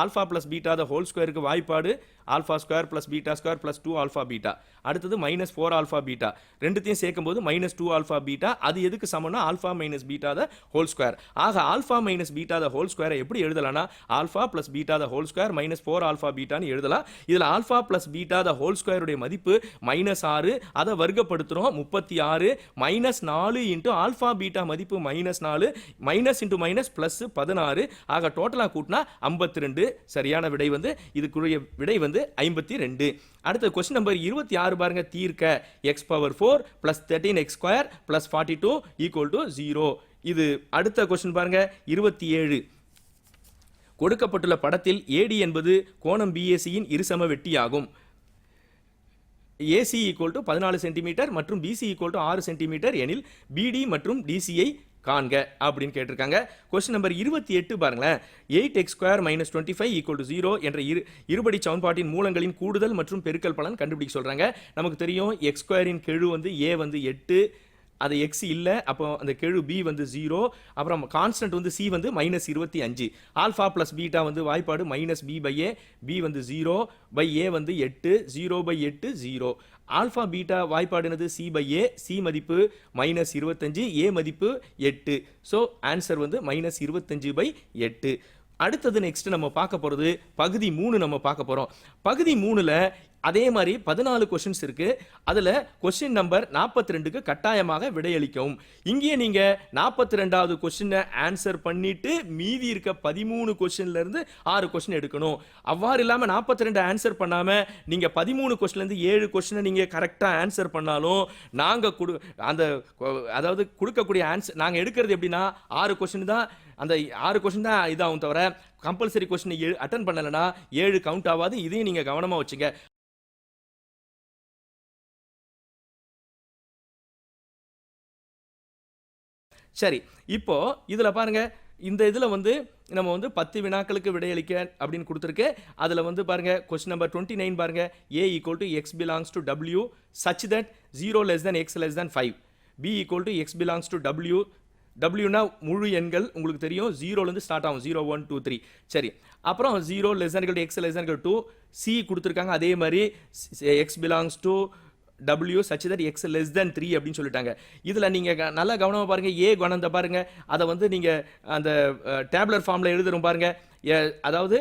Alpha plus beta the whole ஸ்கொயருக்கு வாய்ப்பாடு alpha square plus beta square plus 2 alpha beta. அடுத்தது -4 ஆல்பா பீட்டா. ரெண்டுத்தையும் சேர்க்கும் போது -2 ஆல்பா பீட்டா. அது எதுக்கு சமம்னா alpha minus beta the whole square. ஆக alpha minus beta the whole ஸ்கொயரை எப்படி எழுதலாம்னா, alpha plus beta the whole square -4 alpha பீட்டான்னு எழுதலாம். இதுல alpha plus beta the whole ஸ்கொயருடைய மதிப்பு -6, அதை வர்க்கப்படுத்துறோம் 36, -4 இன்ட்டு ஆல்பா பீட்டா மதிப்பு -4, மைனஸ் இன்ட்டு மைனஸ் பிளஸ் 16. ஆக டோட்டலா கூட்டினா 52. சரியான விடை வந்து இதுக்குரிய விடை வந்து 52. அடுத்த क्वेश्चन நம்பர் 26 பாருங்க. தீர்க்க x⁴ + 13x² + 42 = 0. இது அடுத்த क्वेश्चन பாருங்க. 27. கொடுக்கப்பட்டுள்ள படத்தில் AD என்பது கோணம் BAC இன் இருசம வெட்டியாகும். AC = 14 சென்டிமீட்டர் மற்றும் BC = 6 சென்டிமீட்டர் எனில் BD மற்றும் DC ஐ காண்க அப்படின்னு கேட்டிருக்காங்க. கொஸ்டின் நம்பர் 28 பாருங்களேன். 8x² - 25 = 0 என்ற இருபடி சமன்பாட்டின் மூலங்களின் கூடுதல் மற்றும் பெருக்கல் பலன் கண்டுபிடிக்க சொல்றாங்க. நமக்கு தெரியும் x² கெழு வந்து a வந்து 8, அது x இல்ல, அப்போ அந்த கெழு b வந்து 0, அப்புறம் கான்ஸ்டன்ட் வந்து c வந்து -25. ஆல்ஃபா பிளஸ் பீட்டா வந்து வாய்ப்பாடு -b/a, b வந்து 0/a வந்து 8, 0/8 0. ஆல்ஃபா பீட்டா வாய்ப்பாடு என்னது c/a, c மதிப்பு -25, a மதிப்பு 8. ஸோ ஆன்சர் வந்து -25/8. அடுத்தது நெக்ஸ்ட் நம்ம பார்க்க போறது பகுதி 3 நம்ம பார்க்க போறோம். பகுதி 3ல அதே மாதிரி 14 கொஸ்டின்ஸ் இருக்கு. அதுல கொஸ்டின் நம்பர் 42க்கு கட்டாயமாக விடையளிக்கவும். இங்கே நீங்க 42வது கொஸ்டினை ஆன்சர் பண்ணிட்டு மீதி இருக்க 13 கொஸ்டின்ல இருந்து 6 கொஸ்டின் எடுக்கணும். அவ்வாறு இல்லாம 42 ஆன்சர் பண்ணாம நீங்க 13 கொஸ்டின்ல இருந்து 7 கொஸ்டினை நீங்க கரெக்டா ஆன்சர் பண்ணாலும் நாங்க அந்த அதாவது கொடுக்கக்கூடிய ஆன்சர் நாங்க எடுக்கிறது எப்படின்னா 6 கொஸ்டின் தான், அந்த 6 கொஸ்டின் தான் இதாகும் தவிர கம்பல்சரி கொஸ்டின் அட்டன் பண்ணலனா 7 கவுண்ட் ஆகாது. இதையும் நீங்க கவனமா வச்சுங்க. சரி, இப்போ இதுல பாருங்க, இந்த இதுல வந்து நம்ம வந்து 10 வினாக்களுக்கு விடையளிக்க அப்படின்னு கொடுத்துருக்கு. அதுல வந்து பாருங்க கொஸ்டின் நம்பர் 29 பாருங்க. a = x belongs to w such that 0 less than x less than 5. b = x belongs to w. wனா முழு எண்கள் உங்களுக்கு தெரியும், 0ல இருந்து ஸ்டார்ட் ஆகும், 0 1 2 3. சரி, அப்புறம் 0 less than x less than 2. c கொடுத்துருக்காங்க, அதே மாதிரி x belongs to w such that x less than 3 அப்படின்னு சொல்லிட்டாங்க. இதுல நீங்க நல்லா கவனமா பாருங்க. a கணந்த பாருங்க, அதை வந்து நீங்க அந்த டேபுலர் ஃபார்ம்ல எழுதுறோம் பாருங்க. அதாவது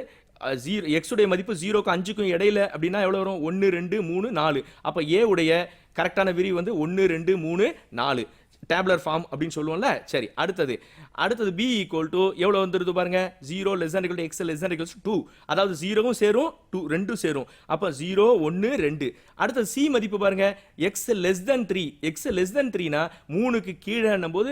x உடைய மதிப்பு 0க்கும் 5க்கும் இடையில அப்படின்னா எவ்வளவு வரும்? 1 2 3 4. அப்ப a உடைய கரெக்டான விரி வந்து 1 2 3 4 டேபுலர் ஃபார்ம் அப்படின்னு சொல்லுவோம்ல. சரி, அடுத்தது b = எவ்வளவு வந்துருது பாருங்க. 0 less than = x less than = 2. அதாவது 0வும் சேரும் 2 ரெண்டும் சேரும். அப்ப 0 1 2. அடுத்தது c மதிப்பு பாருங்க, x less than 3. x less than 3னா 3க்கு கீழேன்னும் போது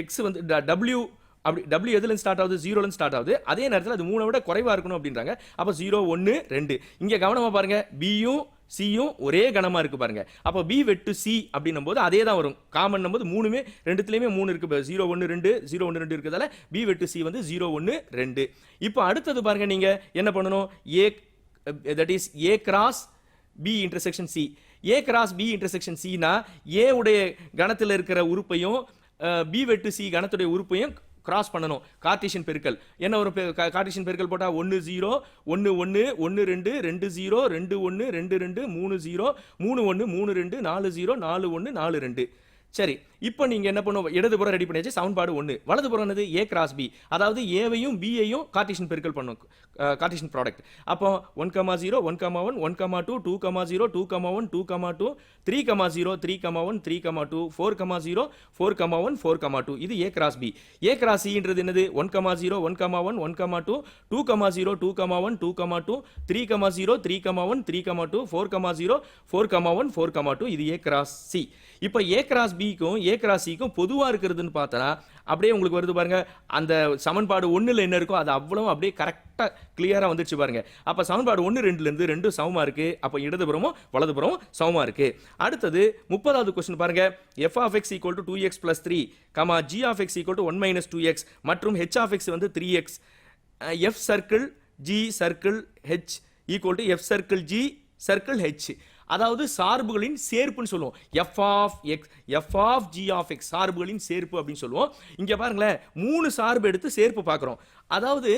x வந்து w அப்படி w எதுல இருந்து ஸ்டார்ட் ஆகுது? 0ல இருந்து ஸ்டார்ட் ஆகுது. அதே நேரத்தில் அது 3 விட குறைவா இருக்கணும் அப்படின்றாங்க. அப்ப 0 1 2. இங்க கவனமா பாருங்க, b-யும் c-யும் ஒரே கணமா இருக்கு பாருங்க. அப்ப b வெட்டு c அப்படின்னும் போது அதே தான் வரும். காமன் போது மூணுமே ரெண்டுத்துலயுமே 3 இருக்கு. 0 1 2 0 1 2 இருக்கிறதால b வெட்டு c வந்து 0 1 2. இப்போ அடுத்தது பாருங்க, நீங்க என்ன பண்ணணும்? a that is a cross b intersection c. a cross b intersection c னா a உடைய கணத்துல இருக்கிற உறுப்பையும் b வெட்டு c கணத்துடைய உறுப்பையும் கிராஸ் பண்ணணும். கார்ட்டீசியன் பெருக்கல் என்ன ஒரு கார்ட்டீசியன் பெருக்கல் போட்டா 1 0 1 1 1 2 2 0 2 1 2 2 3 0 3 1 3 2 4 0 4 1 4 2. சரி, இப்போ நீங்க என்ன பண்ணுவோம்? இடதுபுறம் ரெடி பண்ணியாச்சு, சமன்பாடு 1. வலதுபுறம் என்னது? a cross b. அதாவது a-வையும் b-யையும் கார்ட்டீசியன் பெருக்கல் பண்ணும், கார்ட்டீசியன் ப்ராடக்ட். அப்போ 1 0 1 1 1 2 2 0 2 1 2 2 3 0 3 1 3 2 4 0 4 1 4 2. இது a cross b. a cross c-ன்றது என்னது? 1 0 1 1 1 2 2 0 2 1 2 2 3 0 3 1 3 2 4 0 4 1 4 2. இது a cross c. இப்போ a cross b-க்கும் a cross c-க்கும் பொதுவா இருக்கிறதுன்னு பார்த்தா அப்படியே உங்களுக்கு வருது பாருங்க. அந்த சமன்பாடு 1ல என்ன இருக்கோ அது அவ்வளவு அப்படியே கரெக்டா கிளியரா வந்துருச்சு பாருங்க. அப்ப சமன்பாடு 1 2ல இருந்து ரெண்டும் சமமா இருக்கு. அப்ப இடதுபுறமும் வலதுபுறமும் சமமா இருக்கு. அடுத்தது 30வது क्वेश्चन பாருங்க. f of x = 2x + 3, g of x = 1 - 2x மற்றும் h of x வந்து 3x. f circle g circle h = f circle g circle h. அதாவது சார்புகளின் சேர்ப்புன்னு சொல்லுவோம். f of x f of g of x சார்புகளின் சேர்ப்பு அப்படின்னு சொல்லுவோம். இங்க பாருங்களேன், 3 சார்பு எடுத்து சேர்ப்பு பார்க்குறோம். அதாவது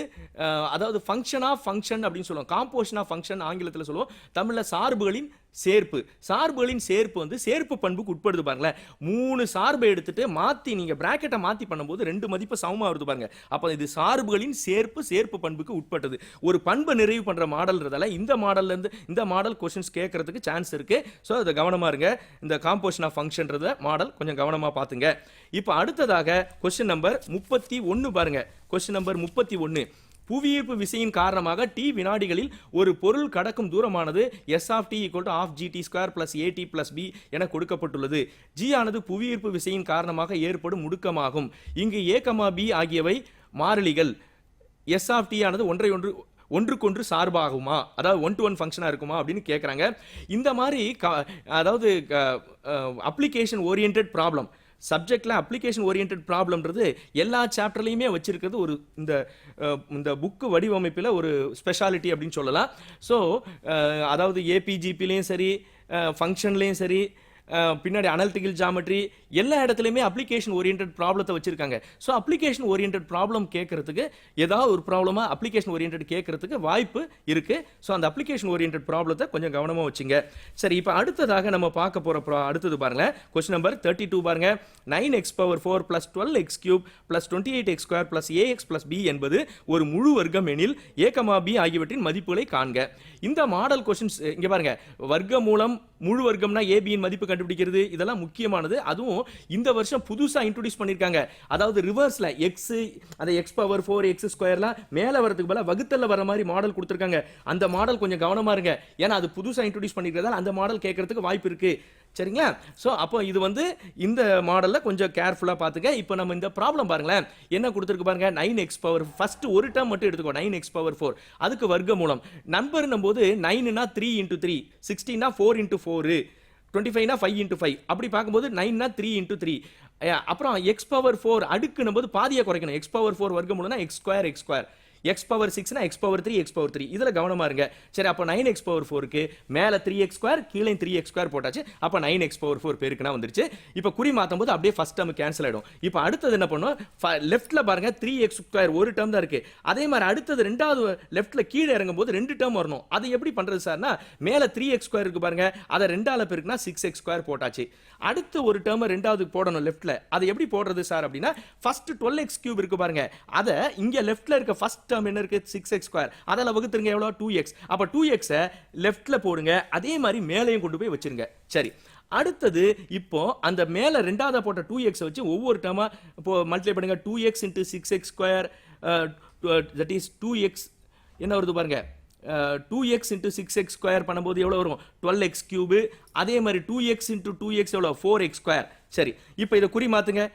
ஃபங்க்ஷன் ஆஃப் ஃபங்க்ஷன் அப்படின்னு சொல்லுவோம். காம்போசிஷன் ஆஃப் ஃபங்க்ஷன் ஆங்கிலத்தில் சொல்லுவோம். தமிழ்ல சார்புகளின் சேர்ப்பு. சார்புகளின் சேர்ப்பு வந்து சேர்ப்பு பண்புக்கு உட்படுது பாருங்களேன். 3 சார்பை எடுத்துட்டு மாத்தி நீங்க பிராக்கெட்டை மாத்தி பண்ணும்போது 2 மதிப்பு சமமா வருது பாருங்க. அப்ப இது சார்புகளின் சேர்ப்பு பண்புக்கு உட்பட்டது. ஒரு பண்பை நிறைவு பண்ற மாடல்ன்றதால இந்த மாடல்ல இருந்து இந்த மாடல் क्वेश्चंस கேட்கறதுக்கு சான்ஸ் இருக்கு. சோ அத கவனமா இருங்க. இந்த காம்போசிஷன் ஆஃப் ஃபங்க்ஷன்றத மாடல் கொஞ்சம் கவனமா பாத்துங்க. இப்போ அடுத்ததாக क्वेश्चन நம்பர் 31 பாருங்க. Question number 31. புவியீர்ப்பு விசையின் காரணமாக t வினாடிகளில் ஒரு பொருள் கடக்கும் தூரமானது s of t = ½ gt² + at + b என கொடுக்கப்பட்டுள்ளது. g ஆனது புவியீர்ப்பு விசையின் காரணமாக ஏற்படும் முடுக்கமாகும். இங்கு a, b ஆகியவை மாறிலிகள். s of t ஆனது ஒன்றுக்கொன்று சார்பாகுமா, அதாவது 1-to-1 ஃபங்க்ஷனா இருக்குமா அப்படின்னு கேட்குறாங்க. இந்த மாதிரி அதாவது அப்ளிகேஷன் ஓரியன்டட் ப்ராப்ளம் சப்ஜெக்ட்ல அப்ளிகேஷன் ஓரியன்ட் ப்ராப்ளம்ன்றது எல்லா சாப்டர்லையுமே வச்சிருக்கிறது ஒரு இந்த புக்கு வடிவமைப்பில் ஒரு ஸ்பெஷாலிட்டி அப்படின்னு சொல்லலாம். ஸோ அதாவது ஏபிஜிபிலையும் சரி, ஃபங்க்ஷன்லேயும் சரி, பின்னாடி அனலிட்டிக்கல் ஜாமெட்ரி எல்லா இடத்துலையுமே அப்ளிகேஷன் ஓரியன்ட் ப்ராப்ளத்தை வச்சிருக்காங்க. ஸோ அப்ளிகேஷன் ஓரியன்ட் ப்ராப்ளம் கேட்கறதுக்கு ஏதாவது ஒரு ப்ராப்ளமா அப்ளிகேஷன் ஓரியன்ட் கேட்கறதுக்கு வாய்ப்பு இருக்கு. ஸோ அந்த அப்ளிகேஷன் ஓரியன்ட் ப்ராப்ளத்தை கொஞ்சம் கவனமா வச்சுங்க. சரி, இப்போ அடுத்ததாக நம்ம பார்க்க போற அடுத்தது பாருங்களேன். கொஸ்டின் நம்பர் 32 பாருங்க. 9x⁴ plus 12x³ plus 28x² plus ax plus b என்பது ஒரு முழு வர்க்கம் எனில் a, b ஆகியவற்றின் மதிப்புகளை காண்க. இந்த மாடல் கொஸ்டின்ஸ் இங்க பாருங்க, வர்க்க மூலம் முழு வர்க்கம்னா ab இன் மதிப்பு கண்டுபிடிக்கிறது இதெல்லாம் முக்கியமானது. அதுவும் இந்த வருஷம் புதுசா இன்ட்ரோடியூஸ் பண்ணிருக்காங்க. அதாவது ரிவர்ஸ்ல x அந்த x⁴ x² மேல வரதுக்கு பதிலா வகுத்தல்ல வர மாதிரி மாடல் கொடுத்திருக்காங்க. அந்த மாடல் கொஞ்சம் கவனமா இருங்க. ஏன்னா அது புதுசா இன்ட்ரோடியூஸ் பண்ணிருக்கிறதால அந்த மாடல் கேட்கறதுக்கு வாய்ப்பு இருக்கு. சரிங்களா? சோ அப்போ இது இந்த மாடல்ல கொஞ்சம் கேர்ஃபுல்லா பாத்துக்க. இப்போ நம்ம இந்த ப்ராப்ளம் பாருங்களேன், என்ன கொடுத்திருக்கு பாருங்க. 9x⁴ ஃபர்ஸ்ட் ஒரு டேர்ம் மட்டும் எடுத்துக்கோ. 9x⁴ அதுக்கு வர்க்க மூலம் நம்பர்னும் போது 9னா 3 × 3, 16னா 4 × 4, 25னா 5 × 5. அப்படி பார்க்கும்போது 9னா 3 × 3. அப்புறம் x⁴ அடுக்குனும் போது பாதியை குறைக்கணும். x⁴ வர்க்க மூலம்னா x², x⁴ x3 x3 இதுல கவனமா இருங்க. சரி, அப்ப 9x⁴ மேல 3x² கீழே 3x² போட்டாச்சு. அப்ப 9x⁴ பேருக்குனா வந்துருச்சு. இப்ப குறி மாத்தும் போது அப்படியே ஃபர்ஸ்ட் டேர்ம் கேன்சல் ஆயிடும். இப்ப அடுத்தது என்ன பண்ணும், லெஃப்ட்ல பாருங்க 3x² ஒரு டேர்ம் தான் இருக்கு. அதே மாதிரி அடுத்தது ரெண்டாவது லெஃப்ட்ல கீழே இறங்கும் போது 2 டேர்ம் வரணும். அது எப்படி பண்றது சார்னா, மேல 3x² இருக்கு பாருங்க, அதை 2ஆல பெருக்குனா 6x² போட்டாச்சு. அடுத்து ஒரு டேர்ம் ரெண்டாவது போடணும் லெஃப்ட்ல. அது எப்படி போடுறது சார் அப்படின்னா, ஃபர்ஸ்ட் 12x³ இருக்கு பாருங்க, அதை இங்க லெஃப்ட்ல இருக்க ஃபர்ஸ்ட் டேர்ம் என்ன இருக்கு 6x², அதல வகுத்துருங்க எவ்வளவு 2x. அப்ப 2x லெஃப்ட்ல போடுங்க, அதே மாதிரி மேலையும் கொண்டு போய் வச்சிருங்க. சரி, அடுத்தது இப்போ அந்த மேல ரெண்டாவதா போட்ட 2x வச்சு ஒவ்வொரு டேர்மா மல்டிப்ளை பண்ணுங்க. 2x × 6x², that is 2x என்ன வருது பாருங்க, 2x × 6x² பண்ணும்போது எவ்வளவு வரும் 12x³. அதே மாதிரி 2x × 2x எவ்வளவு 4x². சரி, இப்போ இதை குறி மாத்துங்க.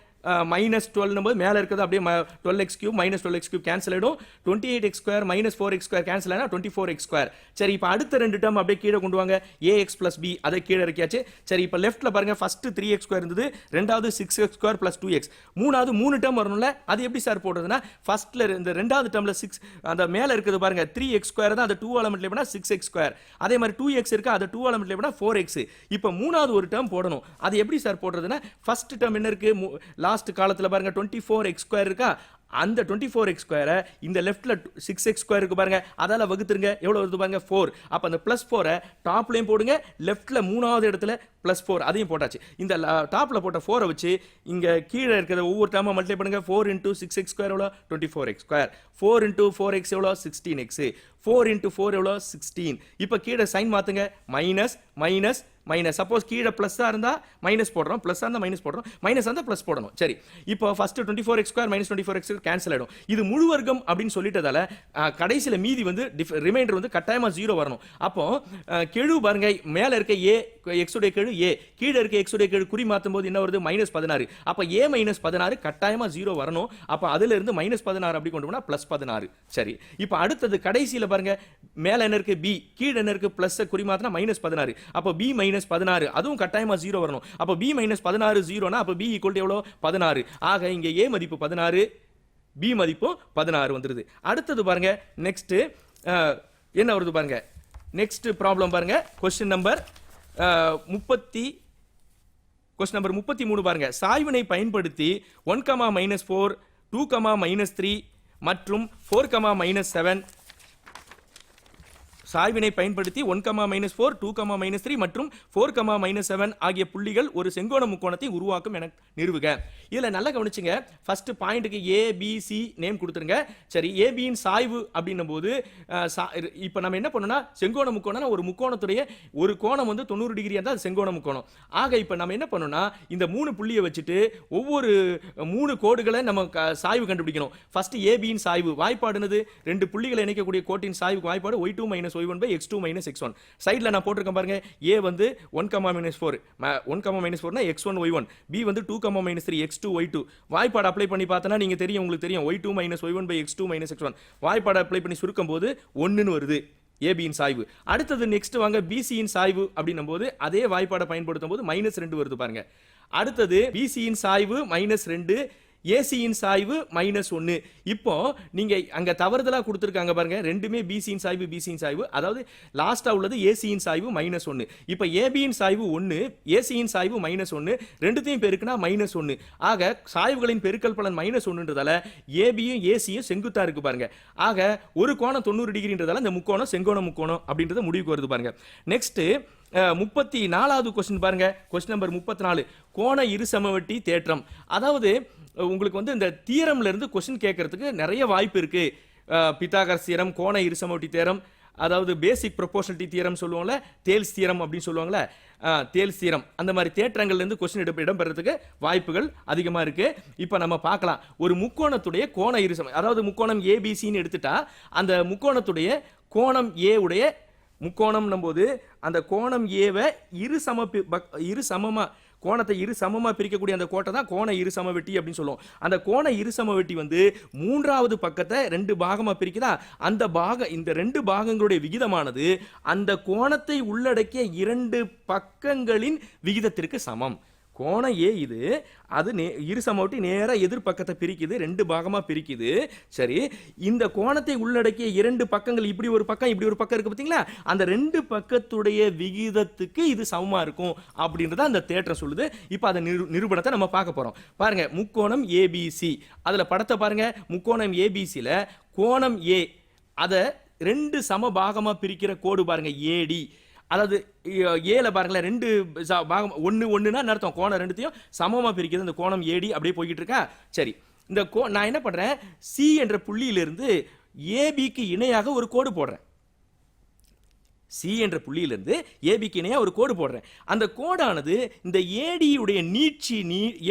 -12 போது மேல இருக்கிறது அப்படியே 12x³ -12x³ கேன்சல் ஆயிடும். 28x² -4x² கேன்சல் ஆனா 24x². சரி, இப்போ அடுத்த ரெண்டு டேர்ம் அப்படியே கீழே கொண்டு வாங்க. ax plus b அதை கீழே இறக்கியாச்சு. சரி, இப்போ லெஃப்ட்ல பாருங்க, ஃபர்ஸ்ட் 3x² இருந்தது, ரெண்டாவது 6x² plus 2x, மூணாவது 3 டேர்ம் வரணும்ல. அது எப்படி சார் போடுறதுன்னா, ஃபர்ஸ்ட்ல இந்த ரெண்டாவது டேர்ம்ல 6 அந்த மேல இருக்குது பாருங்க 3x² தான், அது 2 ஆல மல்டிப்ளை பண்ணா 6x². அதே மாதிரி 2x இருக்கு, அது 2 ஆல மல்டிப்ளை பண்ணா 4x. இப்போ மூணாவது ஒரு டேர்ம் போடணும். அது எப்படி சார் போடுறதுன்னா, ஃபர்ஸ்ட் டேர்ம் என்ன இருக்கு, லாஸ்ட் காலத்துல பாருங்க 24x² இருக்கா, அந்த 24x² இந்த லெஃப்ட்ல 6x² இருக்கு பாருங்க, அதால வகுத்துருங்க. எவ்வளவு வருது பாருங்க 4. அப்ப அந்த +4 டாப்லயும் போடுங்க, லெஃப்ட்ல மூணாவது இடத்துல +4 அதையும் போட்டாச்சு. இந்த டாப்ல போட்ட 4 வச்சு இங்க கீழே இருக்கிற ஒவ்வொரு டேர்மா மல்டிப்ளை பண்ணுங்க. 4 × 6x² எவ்வளவு 24x², 4 × 4x எவ்வளவு 16x, 4 × 4 எவ்வளவு 16. இப்ப கீழே சைன் மாத்துங்க, மைனஸ் மைனஸ் மைனஸ். சப்போஸ் கீழே பிளஸ்ஸா இருந்தா மைனஸ் போடுறோம், பிளஸ்ஸா இருந்தா மைனஸ் போடுறோம், மைனஸ் இருந்தா பிளஸ் போடணும். சரி, இப்போ ஃபர்ஸ்ட் 24x² -24x² கேன்சல் ஆயிடும். இது முழு வர்க்கம் அப்படின்னு சொல்லிட்டதால கடைசியில மீதி ரிமைண்டர் கட்டாயமா 0 வரணும். அப்போ கெழு பாருங்க, மேல இருக்க a x உடைய கெழு a, கீழே இருக்க x உடைய கெழு குறி மாத்தும் போது என்ன வருது -16. அப்ப a -16 கட்டாயமா 0 வரணும். அப்ப அதுல இருந்து -16 அப்படி கொண்டு போனா +16. சரி, இப்போ அடுத்தது கடைசியில பாருங்க, மேல என்ன இருக்கு b, கீழே என்ன இருக்கு பிளஸ் குறி மாத்தினா -16. அப்ப b -16 அதுவும் கட்டாயமா 0 வரணும். அப்ப b -16 0னா அப்ப b = எவ்வளவு 16. ஆக இங்க a மதிப்பு 16, b மதிப்பு 16 வந்துருது. அடுத்தது பாருங்க, நெக்ஸ்ட் என்ன வருது பாருங்க. நெக்ஸ்ட் ப்ராப்ளம் பாருங்க, கொஸ்டின் நம்பர் 33 பாருங்க. சாய்வினை பயன்படுத்தி 1, -4, 2, -3 மற்றும் 4, -7 சாய்வினை பயன்படுத்தி 1, -4, 2, -3 மற்றும் 4, -7 ஆகிய புள்ளிகள் ஒரு செங்கோண முக்கோணத்தை உருவாக்கும் என நிறுவுக. இதுல நல்லா கவனிச்சுங்க, ஃபர்ஸ்ட் பாயிண்ட்க்கு a b c நேம் கொடுத்துருங்க. சரி, a b இன் சாய்வு அப்படின்னும் போது இப்போ நம்ம என்ன பண்ணோம்னா, செங்கோண முக்கோணம்னா ஒரு முக்கோணத்துடைய ஒரு கோணம் 90 டிகிரியா இருந்தா அது செங்கோண முக்கோணம். ஆக இப்போ நம்ம என்ன பண்ணோம்னா, இந்த 3 புள்ளியை வச்சுட்டு ஒவ்வொரு 3 கோடுகளை நம்ம சாய்வு கண்டுபிடிக்கணும். ஃபர்ஸ்ட் a b இன் சாய்வு வாய்ப்பாடுனது 2 புள்ளிகளை இணைக்கக்கூடிய கோட்டின் சாய்வு வாய்ப்பாடு y2 - y1 / x2 - x1. சைடுல நான் போட்டுருக்கேன் பாருங்க, a 1, -4, 1, -4 னா x1 y1, b 2, -3 x2 y2. வாய்ப்பாடு அப்ளை பண்ணி பார்த்தனா நீங்க தெரியும், உங்களுக்கு தெரியும் y2 - y1 / x2 - x1. வாய்ப்பாடு அப்ளை பண்ணி சுருக்கும் போது 1 ன்னு வருது AB இன் சாய்வு. அடுத்தது நெக்ஸ்ட் வாங்க BC இன் சாய்வு அப்படின்னும் போது அதே வாய்ப்பாடை பயன்படுத்தும் போது -2 வருது பாருங்க. அடுத்தது பிசியின் சாய்வு -2, ஏசியின் சாய்வு -1. இப்போ நீங்க அங்க தவறுதலா கொடுத்திருக்காங்க பாருங்க, ரெண்டுமே பிசியின் சாய்வு, அதாவது லாஸ்டா உள்ளது ஏசியின் சாய்வு -1. இப்போ ஏபியின் சாய்வு 1, ஏசியின் சாய்வு -1, ரெண்டுத்தையும் பெருக்குனா -1. ஆக சாய்வுகளின் பெருக்கல் பலன் -1ன்றதால ஏபியும் ஏசியும் செங்குத்தா இருக்கு பாருங்க. ஆக ஒரு கோணம் 90 டிகிரின்றதால இந்த முக்கோணம் செங்கோண முக்கோணம் அப்படின்றது முடிவுக்கு வருது பாருங்க. நெக்ஸ்ட் 34வது கொஸ்டின் பாருங்க, கொஸ்டின் நம்பர் 34, கோண இருசமவெட்டி தேற்றம். அதாவது உங்களுக்கு வந்து இந்த தியரம்ல இருந்து கொஸ்டின் கேட்கறதுக்கு நிறைய வாய்ப்பு இருக்கு. பித்தாகரஸ் தியரம், கோண இருசமவெட்டி தேற்றம், அதாவது பேசிக் ப்ரொபோர்ஷனாலிட்டி தியரம் சொல்லுவாங்கல்ல, தேல்ஸ் தியரம் அப்படின்னு சொல்லுவாங்கல்ல, தேல்ஸ் தியரம், அந்த மாதிரி தேற்றங்கள்ல இருந்து கொஸ்டின் இடம்பெறதுக்கு வாய்ப்புகள் அதிகமா இருக்கு. இப்போ நம்ம பார்க்கலாம், ஒரு முக்கோணத்துடைய கோண இருசம, அதாவது முக்கோணம் ஏபிசின்னு எடுத்துட்டா அந்த முக்கோணத்துடைய கோணம் ஏ உடைய முக்கோணம் போது அந்த கோணம் ஏவை இரு சமமா கோணத்தை இரு சமமா பிரிக்கக்கூடிய அந்த கோட்டை தான் கோண இருசமவெட்டி அப்படின்னு சொல்லுவோம். அந்த கோண இருசமவெட்டி வந்து மூன்றாவது பக்கத்தை 2 பாகமா பிரிக்குதா, அந்த இந்த 2 பாகங்களுடைய விகிதமானது அந்த கோணத்தை உள்ளடக்கிய 2 பக்கங்களின் விகிதத்திற்கு சமம். கோணம் ஏ இது, அது இருசமவெட்டி நேரா எதிர்பக்கத்தை பிரிக்குது, 2 பாகமா பிரிக்குது. சரி, இந்த கோணத்தை உள்ளடக்கிய 2 பக்கங்கள், இப்படி ஒரு பக்கம் இப்படி ஒரு பக்கம் இருக்கு பாத்தீங்களா, அந்த 2 பக்கத்துடைய விகிதத்துக்கு இது சமமா இருக்கும் அப்படின்றத அந்த தேற்றம் சொல்லுது. இப்போ அந்த நிரூபணத்தை நம்ம பார்க்க போறோம். பாருங்க, முக்கோணம் ஏபிசி, அதுல படத்தை பாருங்க. முக்கோணம் ஏபிசில கோணம் ஏ அதை 2 சம பாகமா பிரிக்கிற கோடு பாருங்க, ஏடி. அதாவது ஏல பாருங்களேன், 2 பாகம் 1 அர்த்தம், கோணம் ரெண்டுத்தையும் சமமா பிரிக்கிறது அந்த கோணம் ஏடி. அப்படியே போய்கிட்டு இருக்கா. சரி, இந்த நான் என்ன பண்றேன், சி என்ற புள்ளியிலிருந்து ஏபிக்கு இணையாக ஒரு கோடு போடுறேன். சி என்ற புள்ளியிலிருந்து ஏபிக்கு இணையா ஒரு கோடு போடுறேன். அந்த கோடானது இந்த ஏடியுடைய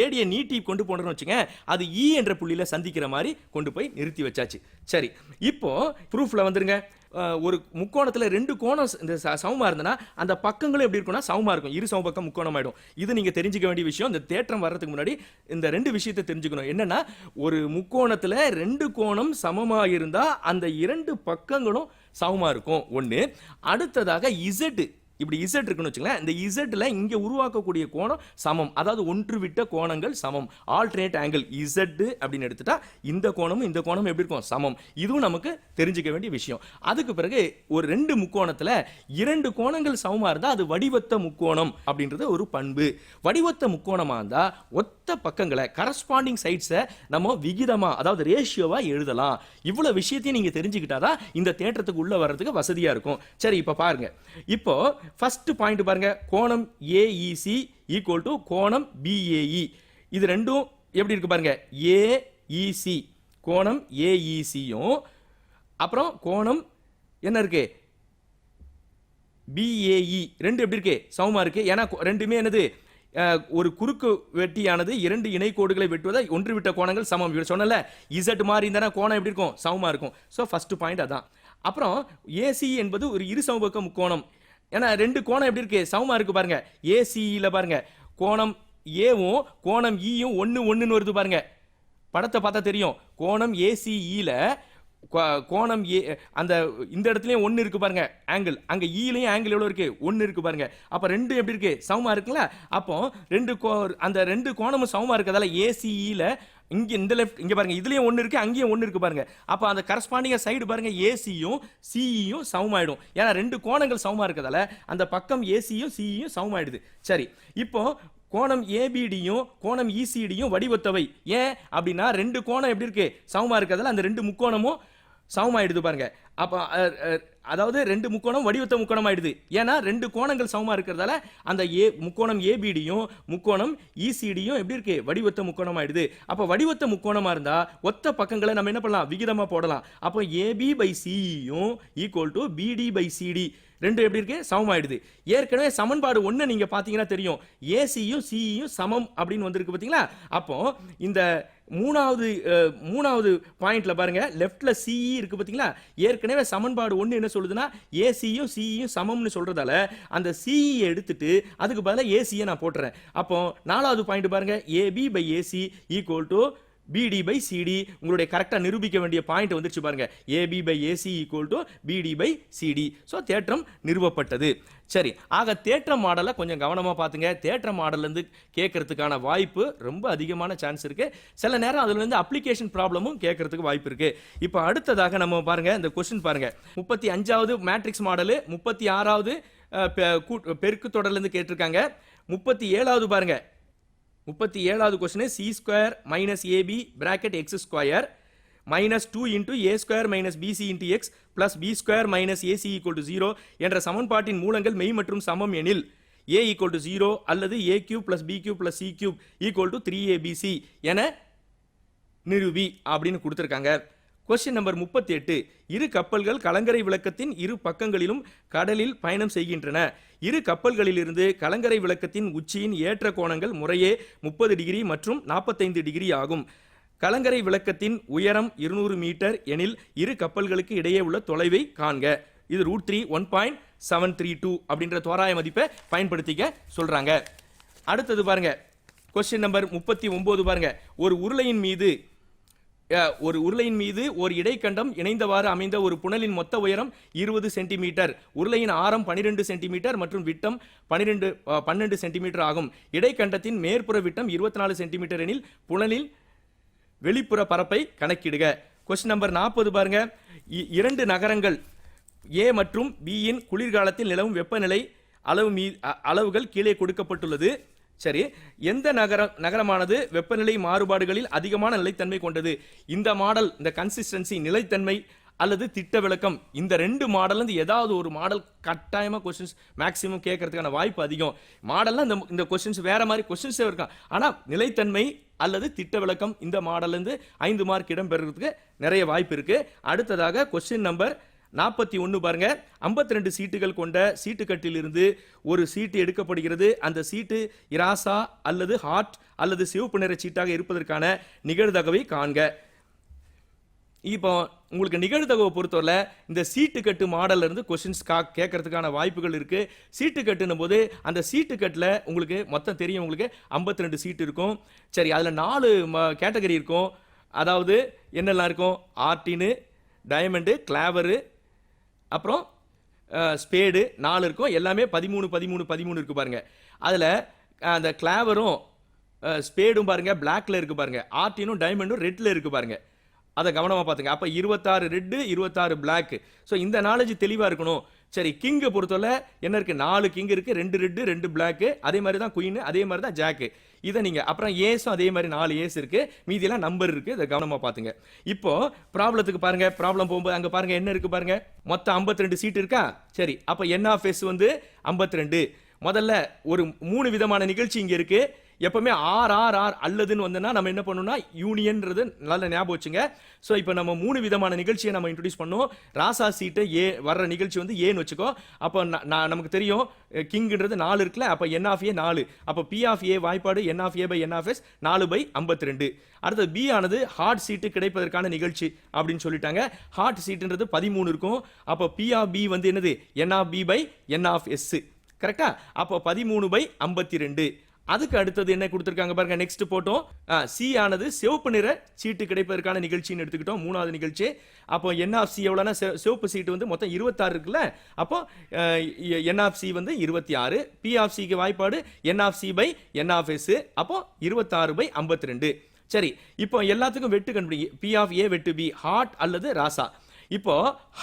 ஏடியை நீட்டி கொண்டு போனோம்னு வச்சுங்க, அது இ என்ற புள்ளியில சந்திக்கிற மாதிரி கொண்டு போய் நிறுத்தி வச்சாச்சு. சரி, இப்போ ப்ரூஃப்ல வந்துருங்க. ஒரு முக்கோணத்துல 2 கோணம் இந்த சமமா இருந்தனா அந்த பக்கங்களும் எப்படி இருக்கும்னா சமமா இருக்கும், இரு சமபக்கம் முக்கோணம் ஆயிடும். இது நீங்க தெரிஞ்சுக்க வேண்டிய விஷயம். இந்த தேற்றம் வர்றதுக்கு முன்னாடி இந்த 2 விஷயத்தை தெரிஞ்சுக்கணும். என்னன்னா, ஒரு முக்கோணத்துல 2 கோணம் சமமா இருந்தா அந்த 2 பக்கங்களும் சமமா இருக்கும் ஒண்ணு. அடுத்ததாக இசட், இப்படி இசட் இருக்குன்னு வச்சுங்களேன், இந்த இசட்ல இங்க உருவாக்கக்கூடிய கோணம் சமம், அதாவது ஒன்று விட்ட கோணங்கள் சமம், ஆல்டர்னேட் ஆங்கிள் இசட் அப்படின்னு எடுத்துட்டா இந்த கோணமும் இந்த கோணமும் எப்படி இருக்கும், சமம். இதுவும் நமக்கு தெரிஞ்சுக்க வேண்டிய விஷயம். அதுக்கு பிறகு ஒரு 2 முக்கோணத்துல 2 கோணங்கள் சமமா இருந்தா அது வடிவத்த முக்கோணம் அப்படின்றது ஒரு பண்பு. வடிவத்த முக்கோணமா இருந்தா ஒத்த பக்கங்களை கரஸ்பாண்டிங் சைட்ஸை நம்ம விகிதமா, அதாவது ரேஷியோவா எழுதலாம். இவ்வளவு விஷயத்தையும் நீங்க தெரிஞ்சுக்கிட்டாதான் இந்த தேற்றத்துக்கு உள்ள வர்றதுக்கு வசதியா இருக்கும். சரி, இப்ப பாருங்க. இப்போ ஃபர்ஸ்ட் பாயிண்ட் பாருங்க, கோணம் ஏஇசி ஈக்குவல் டு கோணம் பிஏஇ. இது ரெண்டும் எப்படி இருக்கு பாருங்க, ஏஇசி கோணம் ஏஇசியும் அப்புறம் கோணம் என்ன இருக்கு பிஏஇ, ரெண்டு எப்படி இருக்கு, சமமா இருக்கு. ஏன்னா ரெண்டுமே என்னது, ஒரு குறுக்கு வெட்டியானது 2 இணை கோடுகளை வெட்டுவதை ஒன்று விட்ட கோணங்கள் சமம். சொன்னல இசட் மாதிரி இருந்தா கோணம் எப்படி இருக்கும், சமமா இருக்கும். ஸோ ஃபர்ஸ்ட் பாயிண்ட் அதான். அப்புறம் ஏசி என்பது ஒரு இரு சமபக்க முக்கோணம். ஏன்னா 2 கோணம் எப்படி இருக்கு, சமமா இருக்கு பாருங்க. ஏசியில பாருங்க, கோணம் ஏவும் கோணம் ஈயும் 1 வருது பாருங்க. படத்தை பார்த்தா தெரியும். கோணம் ஏசிஇல கோணம் ஏ அந்த இந்த இடத்துலயும் 1 இருக்கு பாருங்க ஆங்கிள், அங்க ஈலயும் ஆங்கிள் எவ்வளவு இருக்கு, 1 இருக்கு பாருங்க. அப்ப 2 எப்படி இருக்கு, சமமா இருக்குல்ல. அப்போ அந்த 2 கோணமும் சமமா இருக்கதால ஏசிஇல இங்க இந்த லெஃப்ட் இங்க பாருங்க, இதுலயும் 1 இருக்கு, அங்கேயும் 1 இருக்கு பாருங்க. அப்ப அந்த கரஸ்பாண்டிங் சைடு பாருங்க, ஏசியும் சிஇயும் சமமாயிடும். ஏன்னா 2 கோணங்கள் சமமா இருக்கதால அந்த பக்கம் ஏசியும் சிஇயும் சமமாயிடுது. சரி, இப்போ கோணம் ஏபிடியும் கோணம் இசிடியும் வடிவத்தவை. ஏன் அப்படின்னா 2 கோணம் எப்படி இருக்கு, சமமா இருக்கதால அந்த 2 முக்கோணமும் சமமாயிடுது பாருங்க. அப்ப அதாவது 2 முக்கோணம் வடிவத்த முக்கோணம் ஆயிடுது. ஏன்னா 2 கோணங்கள் சமமா இருக்கிறதால அந்த முக்கோணம் ஏபிடியும் முக்கோணம் இசிடியும் எப்படி இருக்கு, வடிவத்த முக்கோணம் ஆயிடுது. அப்ப வடிவத்த முக்கோணமா இருந்தா ஒத்த பக்கங்களை நம்ம என்ன பண்ணலாம், விகிதமா போடலாம். அப்போ ஏபி பை சியும் equal to BD by CD, 2 எப்படி இருக்கு, சமமாயிடுது. ஏற்கனவே சமன்பாடு 1 நீங்க பாத்தீங்கன்னா தெரியும், ஏசியும் சியும் சமம் அப்படின்னு வந்திருக்கு பாத்தீங்களா. அப்போ இந்த மூணாவது பாயிண்ட்ல பாருங்க, லெஃப்ட்ல சிஇ இருக்கு பாத்தீங்களா. ஏற்கனவே சமன்பாடு 1 என்ன சொல்லுதுன்னா ஏசியும் சியும் சமம்னு சொல்றதால அந்த சிஇ எடுத்துட்டு அதுக்கு பதிலா ஏசியை நான் போட்டுறேன். அப்போ 4வது பாயிண்ட் பாருங்க, AB by AC equal to BD by CD உங்களுடைய கரெக்டா நிரூபிக்க வேண்டிய பாயிண்ட் வந்துருச்சு பாருங்க. AB by AC equal to BD by CD. So தேற்றம் நிறுவப்பட்டது. சரி, ஆக தேற்ற மாடலை கொஞ்சம் கவனமா பாத்துங்க. தேற்ற மாடல்ல இருந்து கேட்கறதுக்கான வாய்ப்பு ரொம்ப அதிகமான சான்ஸ் இருக்கு. சில நேரம் அதுல இருந்து அப்ளிகேஷன் ப்ராப்ளமும் கேட்கறதுக்கு வாய்ப்பு இருக்கு. இப்போ அடுத்ததாக நம்ம பாருங்க, இந்த கொஸ்டின் பாருங்க. 35வது மேட்ரிக்ஸ் மாடல், 36வது பெருக்கு தொடர்ல இருந்து கேட்டிருக்காங்க. 37வது பாருங்க, 37வது question C square minus AB bracket x square minus 2 into A square minus BC into x plus B square minus AC equal to 0 என்ற சமன்பாட்டின் மூலங்கள் மெய் மற்றும் சமம் எனில் ஏ ஈக்குவல் டு 0 அல்லது A cube plus B cube plus C cube equal to 3abc என நிரூபி அப்படின்னு கொடுத்துருக்காங்க. கொஸ்டின் நம்பர் 38, இரு கப்பல்கள் கலங்கரை விளக்கத்தின் இரு பக்கங்களிலும் கடலில் பயணம் செய்கின்றன. இரு கப்பல்களிலிருந்து கலங்கரை விளக்கத்தின் உச்சியின் ஏற்ற கோணங்கள் முறையே 30 டிகிரி மற்றும் 45 டிகிரி ஆகும். கலங்கரை விளக்கத்தின் உயரம் 200 மீட்டர் எனில் இரு கப்பல்களுக்கு இடையே உள்ள தொலைவை காண்க. இது √3 1.732 அப்படின்ற தோராய மதிப்பை பயன்படுத்திக்க சொல்றாங்க. அடுத்தது பாருங்க, கொஸ்டின் நம்பர் 39 பாருங்க. ஒரு உருளையின் மீது ஒரு இடைக்கண்டம் இணைந்தவாறு அமைந்த ஒரு புனலின் மொத்த உயரம் 20 சென்டிமீட்டர், உருளையின் ஆரம் 12 சென்டிமீட்டர் மற்றும் விட்டம் 12 சென்டிமீட்டர் ஆகும். இடைக்கண்டத்தின் மேற்புற விட்டம் 24 சென்டிமீட்டர் எனில் புனலில் வெளிப்புற பரப்பை கணக்கிடுக. கொஸ்டின் நம்பர் 40 பாருங்க. இரண்டு நகரங்கள் A மற்றும் B இன் குளிர்காலத்தில் நிலவும் வெப்பநிலை அளவுகள் கீழே கொடுக்கப்பட்டுள்ளது. சரி, எந்த நகரமானது வெப்பநிலை மாறுபாடுகளில் அதிகமான நிலைத்தன்மை கொண்டது? இந்த மாடல், இந்த கன்சிஸ்டன்சி, நிலைத்தன்மை அல்லது திட்ட விளக்கம், இந்த ரெண்டு மாடல் இருந்து ஏதாவது ஒரு மாடல் கட்டாயமா கொஸ்டின்ஸ் மேக்ஸிமம் கேட்கறதுக்கான வாய்ப்பு அதிகம். மாடல்லாம் இந்த கொஸ்டின்ஸ் வேற மாதிரி கொஸ்டின்ஸே இருக்கும். ஆனா நிலைத்தன்மை அல்லது திட்ட விளக்கம் இந்த மாடல்ல இருந்து 5 மார்க் இடம் பெறுறதுக்கு நிறைய வாய்ப்பு இருக்கு. அடுத்ததாக கொஸ்டின் நம்பர் 41 பாருங்க. 52 சீட்டுகள் கொண்ட சீட்டுக்கட்டில் இருந்து ஒரு சீட்டு எடுக்கப்படுகிறது. அந்த சீட்டு இராசா அல்லது ஹாட் அல்லது சிவப்பு நிற சீட்டாக இருப்பதற்கான நிகழ்தகவை காண்க. இப்போ உங்களுக்கு நிகழ்தகவை பொறுத்தவரை இந்த சீட்டுக்கட்டு மாடல்ல இருந்து கொஸ்டின்ஸ் கேட்கறதுக்கான வாய்ப்புகள் இருக்கு. சீட்டுக்கட்டுன்னும் போது அந்த சீட்டுக்கட்டில் உங்களுக்கு மொத்தம் தெரியும், உங்களுக்கு 52 சீட்டு இருக்கும். சரி, அதில் 4 கேட்டகரி இருக்கும். அதாவது என்னெல்லாம் இருக்கும்? ஆர்டினு, டைமண்டு, கிளாவரு, அப்புறம் ஸ்பேடு 4 இருக்கும். எல்லாமே 13 இருக்கு பாருங்க. அதில் அந்த கிளாவரும் ஸ்பேடும் பாருங்க பிளாக்ல இருக்கு பாருங்க. ஆர்டினும் டைமண்டும் ரெட்ல இருக்கு பாருங்க. அதை கவனமா பாத்துங்க. அப்ப 26 ரெட், 26 பிளாக். ஸோ இந்த நாலேஜ் தெளிவா இருக்கணும். சரி, கிங்கை பொறுத்தவரை என்ன இருக்கு? 4 கிங் இருக்கு, 2 ரெட் 2 பிளாக். அதே மாதிரி தான் குயின், அதே மாதிரி தான் ஜாக்கு. இதை நீங்க அப்புறம் ஏஸும் அதே மாதிரி 4 ஏஸ் இருக்கு, மீதியெல்லாம் நம்பர் இருக்கு. இதை கவனமா பாத்துங்க. இப்போ ப்ராப்ளத்துக்கு பாருங்க. ப்ராப்ளம் போகும்போது அங்க பாருங்க என்ன இருக்கு பாருங்க. மொத்தம் 52 சீட் இருக்கா? சரி, அப்ப n(s) வந்து 52. முதல்ல ஒரு 3 விதமான நிகழ்ச்சி இங்க இருக்கு. எப்பவுமே ஆர் அல்லதுன்னு வந்தனா நம்ம என்ன பண்ணணும்னா யூனியன்றது நல்ல ஞாபகம் வச்சுங்க. ஸோ இப்போ நம்ம 3 விதமான நிகழ்ச்சியை நம்ம இன்ட்ரோடியூஸ் பண்ணோம். ராசா சீட்டு ஏ வர்ற நிகழ்ச்சி வந்து ஏன்னு வச்சுக்கோ. அப்போ நமக்கு தெரியும் கிங்ன்றது 4 இருக்குல்ல. அப்போ n(a) 4. அப்போ p(a) வாய்ப்பாடு n(a/n(s) 4/52. அடுத்தது பி ஆனது ஹார்ட் சீட்டு கிடைப்பதற்கான நிகழ்ச்சி அப்படின்னு சொல்லிட்டாங்க. ஹார்ட் சீட்டுன்றது 13 இருக்கும். அப்போ p(b) வந்து என்னது? n(b/n(s). கரெக்டா? அப்போ 13/52. அதுக்கு அடுத்தது என்ன கொடுத்திருக்காங்க பாருங்க. நெக்ஸ்ட் போட்டோம். சி ஆனது சிவப்பு நிற சீட்டு கிடைப்பதற்கான நிகழ்ச்சின்னு எடுத்துக்கிட்டோம். 3வது நிகழ்ச்சி. அப்போ n(c) எவ்வளவுனா சிவப்பு சீட்டு வந்து மொத்தம் 26 இருக்குல்ல. அப்போ n(c) வந்து 26. p(c)க்கு வாய்ப்பாடு n(c/n(s). அப்போ 26/52. சரி, இப்போ எல்லாத்துக்கும் வெட்டு கண்டுபிடிங்க. p(a) வெட்டு b, ஹார்ட் அல்லது ராசா. இப்போ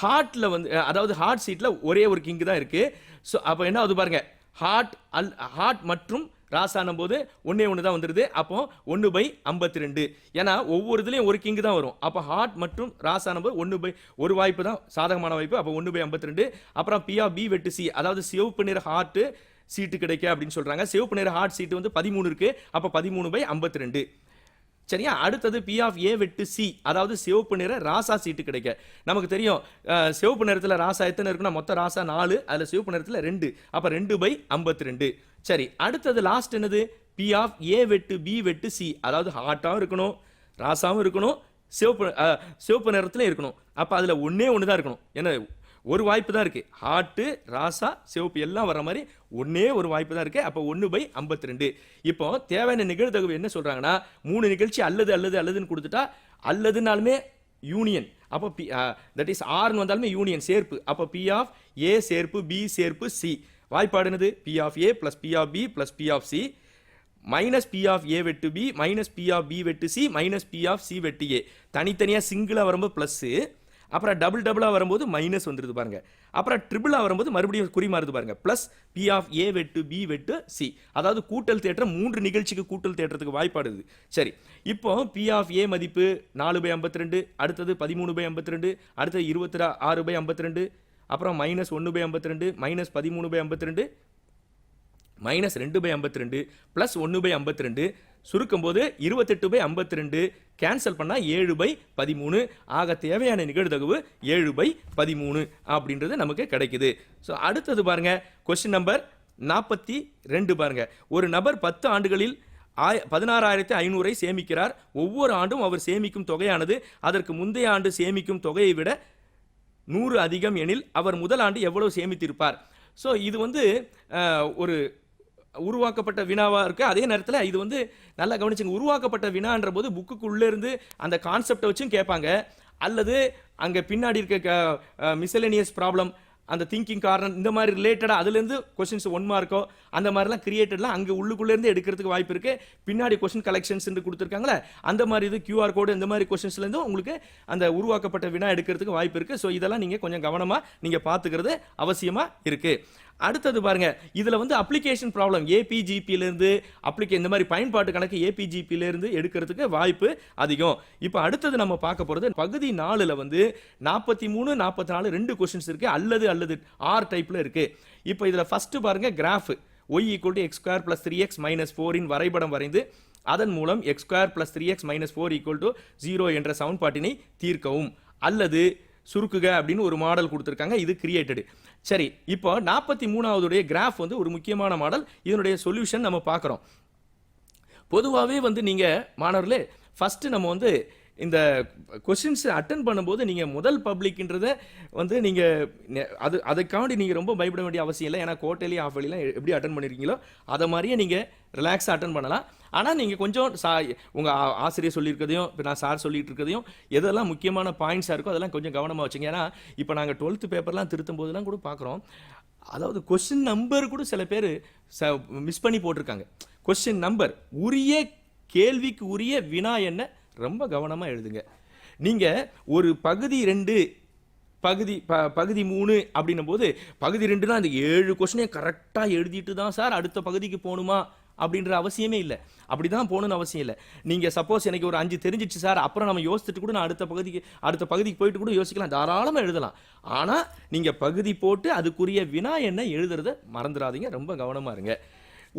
ஹார்ட்ல வந்து அதாவது ஹார்ட் சீட்ல ஒரே ஒரு கிங் தான் இருக்கு. ஸோ அப்போ என்ன ஆகுது பாருங்க. ஹார்ட் மற்றும் ராசானும் போது ஒன்னே ஒன்று தான் வந்துருது. அப்போ 1/52. ஏன்னா ஒவ்வொரு இதுலையும் ஒரு கிங் தான் வரும். அப்போ ஹார்ட் மற்றும் ராசானும் போது ஒரு வாய்ப்பு தான் சாதகமான வாய்ப்பு. அப்போ 1/52. அப்புறம் p(b) வெட்டு c, அதாவது சிவப்பு நிற ஹார்ட் சீட்டு கிடைக்க அப்படின்னு சொல்றாங்க. சிவப்பு நிற ஹார்ட் சீட்டு வந்து 13 இருக்கு. அப்போ 13/52. சரியா? அடுத்தது p(a) வெட்டு c, அதாவது சிவப்பு நிற ராசா சீட்டு கிடைக்க. நமக்கு தெரியும் சிவப்பு நிறத்துல ராசா எத்தனை இருக்குன்னா மொத்த ராசா 4, அதுல சிவப்பு நிறத்துல 2. அப்ப 2/52. சரி, அடுத்தது லாஸ்ட் என்னது? p(a) வெட்டு b வெட்டு c, அதாவது ஹார்ட்டாவும் இருக்கணும், ராசாவும் இருக்கணும், சிவப்பு நிறத்துல இருக்கணும். அப்ப அதுல ஒண்ணே ஒன்று தான் இருக்கணும். என்ன? ஒரு வாய்ப்பு தான் இருக்குது. ஹார்ட்டு, ராசா, சிவப்பு எல்லாம் வர மாதிரி ஒன்றே ஒரு வாய்ப்பு தான் இருக்குது. அப்போ 1/52. இப்போ தேவையான நிகழ்தகவு என்ன சொல்கிறாங்கன்னா 3 நிகழ்ச்சி அல்லது அல்லது அல்லதுன்னு கொடுத்துட்டா அல்லதுனாலுமே யூனியன். அப்போ தட் இஸ் ஆர்னு வந்தாலுமே யூனியன் சேர்ப்பு. அப்போ பி ஆஃப் ஏ சேர்ப்பு பி சேர்ப்பு சி. வாய்ப்பாடு என்னது? P of A plus P of B plus P of C minus P of A வெட்டு B minus P of B வெட்டு C minus P of C வெட்டு ஏ. தனித்தனியாக சிங்கிளாக வரும்போது ப்ளஸ்ஸு, அப்புறம் டபுளாக வரும்போது மைனஸ் வந்துடுது பாருங்க. அப்புறம் ட்ரிபிளாக வரும்போது மறுபடியும் குறி மாறுது பாருங்க. ப்ளஸ் பி ஆஃப் ஏ வெட்டு பி வெட்டு சி. அதாவது கூட்டல் தேற்றம் 3 நிகழ்ச்சிக்கு கூட்டல் தேற்றத்துக்கு வாய்ப்பாடுது. சரி, இப்போ பி ஆஃப் ஏ மதிப்பு 4/52, அடுத்தது 13/52, அடுத்தது 26/52, அப்புறம் மைனஸ் 1/52 மைனஸ் 13/52 மைனஸ் 2/52 ப்ளஸ் 1/52 சுருக்கும் போது 28/52 கேன்சல் பண்ணால் 7/13. ஆக தேவையான நிகழ்தகவு 7/13 அப்படின்றது நமக்கு கிடைக்குது. ஸோ அடுத்தது பாருங்க, கொஸ்டின் நம்பர் 42 பாருங்க. ஒரு நபர் 10 ஆண்டுகளில் 16,500 சேமிக்கிறார். ஒவ்வொரு ஆண்டும் அவர் சேமிக்கும் தொகையானது அதற்கு முந்தைய ஆண்டு சேமிக்கும் தொகையை விட 100 அதிகம் எனில் அவர் முதல் ஆண்டு எவ்வளவு சேமித்திருப்பார்? ஸோ இது வந்து ஒரு உருவாக்கப்பட்ட வினாவாக இருக்குது. அதே நேரத்தில் இது வந்து நல்லா கவனிச்சுங்க. உருவாக்கப்பட்ட வினான்ற போது புக்குக்குள்ளே இருந்து அந்த கான்செப்டை வச்சும் கேட்பாங்க, அல்லது அங்கே பின்னாடி இருக்க மிஸ்செலேனியஸ் ப்ராப்ளம், அந்த திங்கிங் காரணம், இந்த மாதிரி ரிலேட்டடாக அதுலேருந்து கொஸ்டின்ஸ் 1 மார்க்கோ அந்த மாதிரிலாம் கிரியேட்டட்லாம் அங்கே உள்ளுக்குள்ளேருந்து எடுக்கிறதுக்கு வாய்ப்பு இருக்குது. பின்னாடி கொஸ்டின் கலெக்ஷன்ஸ் கொடுத்துருக்காங்களே அந்த மாதிரி இது கியூஆர் கோடு இந்த மாதிரி கொஸ்டின்ஸ்லேருந்து உங்களுக்கு அந்த உருவாக்கப்பட்ட வினா எடுக்கிறதுக்கு வாய்ப்பு இருக்குது. ஸோ இதெல்லாம் நீங்கள் கொஞ்சம் கவனமாக நீங்கள் பார்த்துக்கிறது அவசியமாக இருக்குது. அடுத்தது பாருங்க, இதில் வந்து அப்ளிகேஷன் ப்ராப்ளம் ஏபிஜிபியிலேருந்து இந்த மாதிரி பயன்பாட்டு கணக்கு ஏபிஜிபியிலேருந்து எடுக்கிறதுக்கு வாய்ப்பு அதிகம். இப்போ அடுத்தது நம்ம பார்க்க போகிறது பகுதி 4ல் வந்து 43, 44 2 கொஸ்டின்ஸ் இருக்குது. அல்லது அல்லது ஆர் டைப்பில் இருக்குது. இப்போ இதில் ஃபஸ்ட்டு பாருங்க, கிராஃப் y = x² + 3x - 4 இன் வரைபடம் வரைந்து அதன் மூலம் x² + 3x - 4 = 0 என்ற சமன்பாட்டினை தீர்க்கவும். அல்லது சுருக்குக அப்படின்னு ஒரு மாடல் கொடுத்துருக்காங்க. இது கிரியேட்டடு. சரி, இப்போ 43வது கிராஃப் வந்து ஒரு முக்கியமான மாடல். இதனுடைய சொல்யூஷன் நம்ம பார்க்குறோம். பொதுவாகவே வந்து நீங்கள் மாணவர்களே ஃபஸ்ட்டு நம்ம வந்து இந்த கொஸ்டின்ஸ் அட்டன் பண்ணும்போது நீங்கள் முதல் பப்ளிக்ன்றதை வந்து நீங்கள் அதுக்காண்டி நீங்கள் ரொம்ப பயப்பட வேண்டிய அவசியம் இல்லை. ஏன்னா குவார்ட்டர்லி ஆஃப் இயர்லிலாம் எப்படி அட்டன் பண்ணியிருக்கீங்களோ அதை மாதிரியே நீங்கள் ரிலாக்ஸாக அட்டன் பண்ணலாம். ஆனால் நீங்கள் கொஞ்சம் உங்கள் ஆசிரியர் சொல்லியிருக்கதையும் இப்போ நான் சார் சொல்லிட்டு இருக்கதையும் எதெல்லாம் முக்கியமான பாயிண்ட்ஸாக இருக்கோ அதெல்லாம் கொஞ்சம் கவனமாக வச்சுங்க. ஏன்னா இப்போ நாங்கள் 12th பேப்பர்லாம் திருத்தும் போதெல்லாம் கூட பார்க்குறோம், அதாவது கொஸ்டின் நம்பர் கூட சில பேர் மிஸ் பண்ணி போட்டிருக்காங்க. கொஸ்டின் நம்பர் உரிய கேள்விக்கு உரிய வினா என்ன ரொம்ப கவனமாக எழுதுங்க. நீங்கள் ஒரு பகுதி 2 பகுதி 3 அப்படின்னும் போது பகுதி 2னா அந்த 7 கொஸ்டினையும் கரெக்டாக எழுதிட்டு தான் சார் அடுத்த பகுதிக்கு போகணுமா அப்படின்ற அவசியமே இல்லை. அப்படி தான் போகணுன்னு அவசியம் இல்லை. நீங்கள் சப்போஸ் எனக்கு ஒரு 5 தெரிஞ்சிச்சு சார், அப்புறம் நம்ம யோசிச்சுட்டு கூட நான் அடுத்த பகுதிக்கு போயிட்டு கூட யோசிக்கலாம், தாராளமாக எழுதலாம். ஆனால் நீங்கள் பகுதி போட்டு அதுக்குரிய வினா என்ன எழுதுறத மறந்துடாதீங்க. ரொம்ப கவனமாக இருங்க.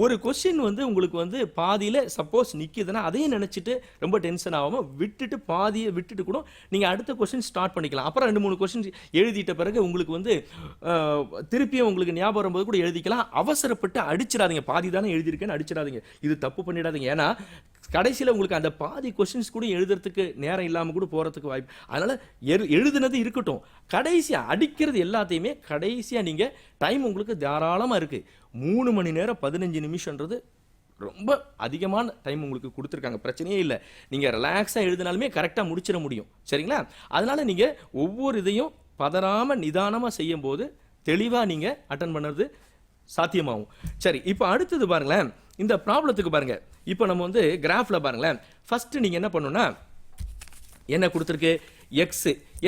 ஒரு கொஸ்டின் வந்து உங்களுக்கு வந்து பாதியில் சப்போஸ் நிற்கிதுன்னா அதையும் நினச்சிட்டு ரொம்ப டென்ஷன் ஆகாமல் விட்டுட்டு பாதியை விட்டுட்டு கூட நீங்கள் அடுத்த கொஸ்டின் ஸ்டார்ட் பண்ணிக்கலாம். அப்புறம் 2-3 கொஸ்டின் எழுதிட்ட பிறகு உங்களுக்கு வந்து திருப்பியும் உங்களுக்கு ஞாபகம் வரும்போது கூட எழுதிக்கலாம். அவசரப்பட்டு அடிச்சிடாதீங்க. பாதி தானே எழுதியிருக்கேன்னு அடிச்சிடாதீங்க. இது தப்பு பண்ணிடாதீங்க. ஏன்னா கடைசியில் உங்களுக்கு அந்த பாதி கொஸ்டின்ஸ் கூட எழுதுறதுக்கு நேரம் இல்லாமல் கூட போகிறதுக்கு வாய்ப்பு. அதனால் எழுதுனது இருக்கட்டும், கடைசியாக அடிக்கிறது எல்லாத்தையுமே கடைசியாக நீங்கள் டைம் உங்களுக்கு தாராளமாக இருக்குது. 3 மணி நேரம் 15 நிமிஷம்ன்றது ரொம்ப அதிகமான டைம் உங்களுக்கு கொடுத்துருக்காங்க. பிரச்சனையே இல்லை. நீங்கள் ரிலாக்ஸாக எழுதினாலுமே கரெக்டாக முடிச்சிட முடியும். சரிங்களா? அதனால் நீங்கள் ஒவ்வொரு இதையும் பதறாமல் நிதானமாக செய்யும் போது தெளிவாக நீங்கள் அட்டன் பண்ணுறது சாத்தியமாகும். சரி, இப்போ அடுத்தது பாருங்களேன், இந்த ப்ராப்ளத்துக்கு பாருங்க. இப்போ நம்ம வந்து கிராஃபில் பாருங்களேன், ஃபஸ்ட்டு நீங்கள் என்ன பண்ணணும்னா என்ன கொடுத்துருக்கு,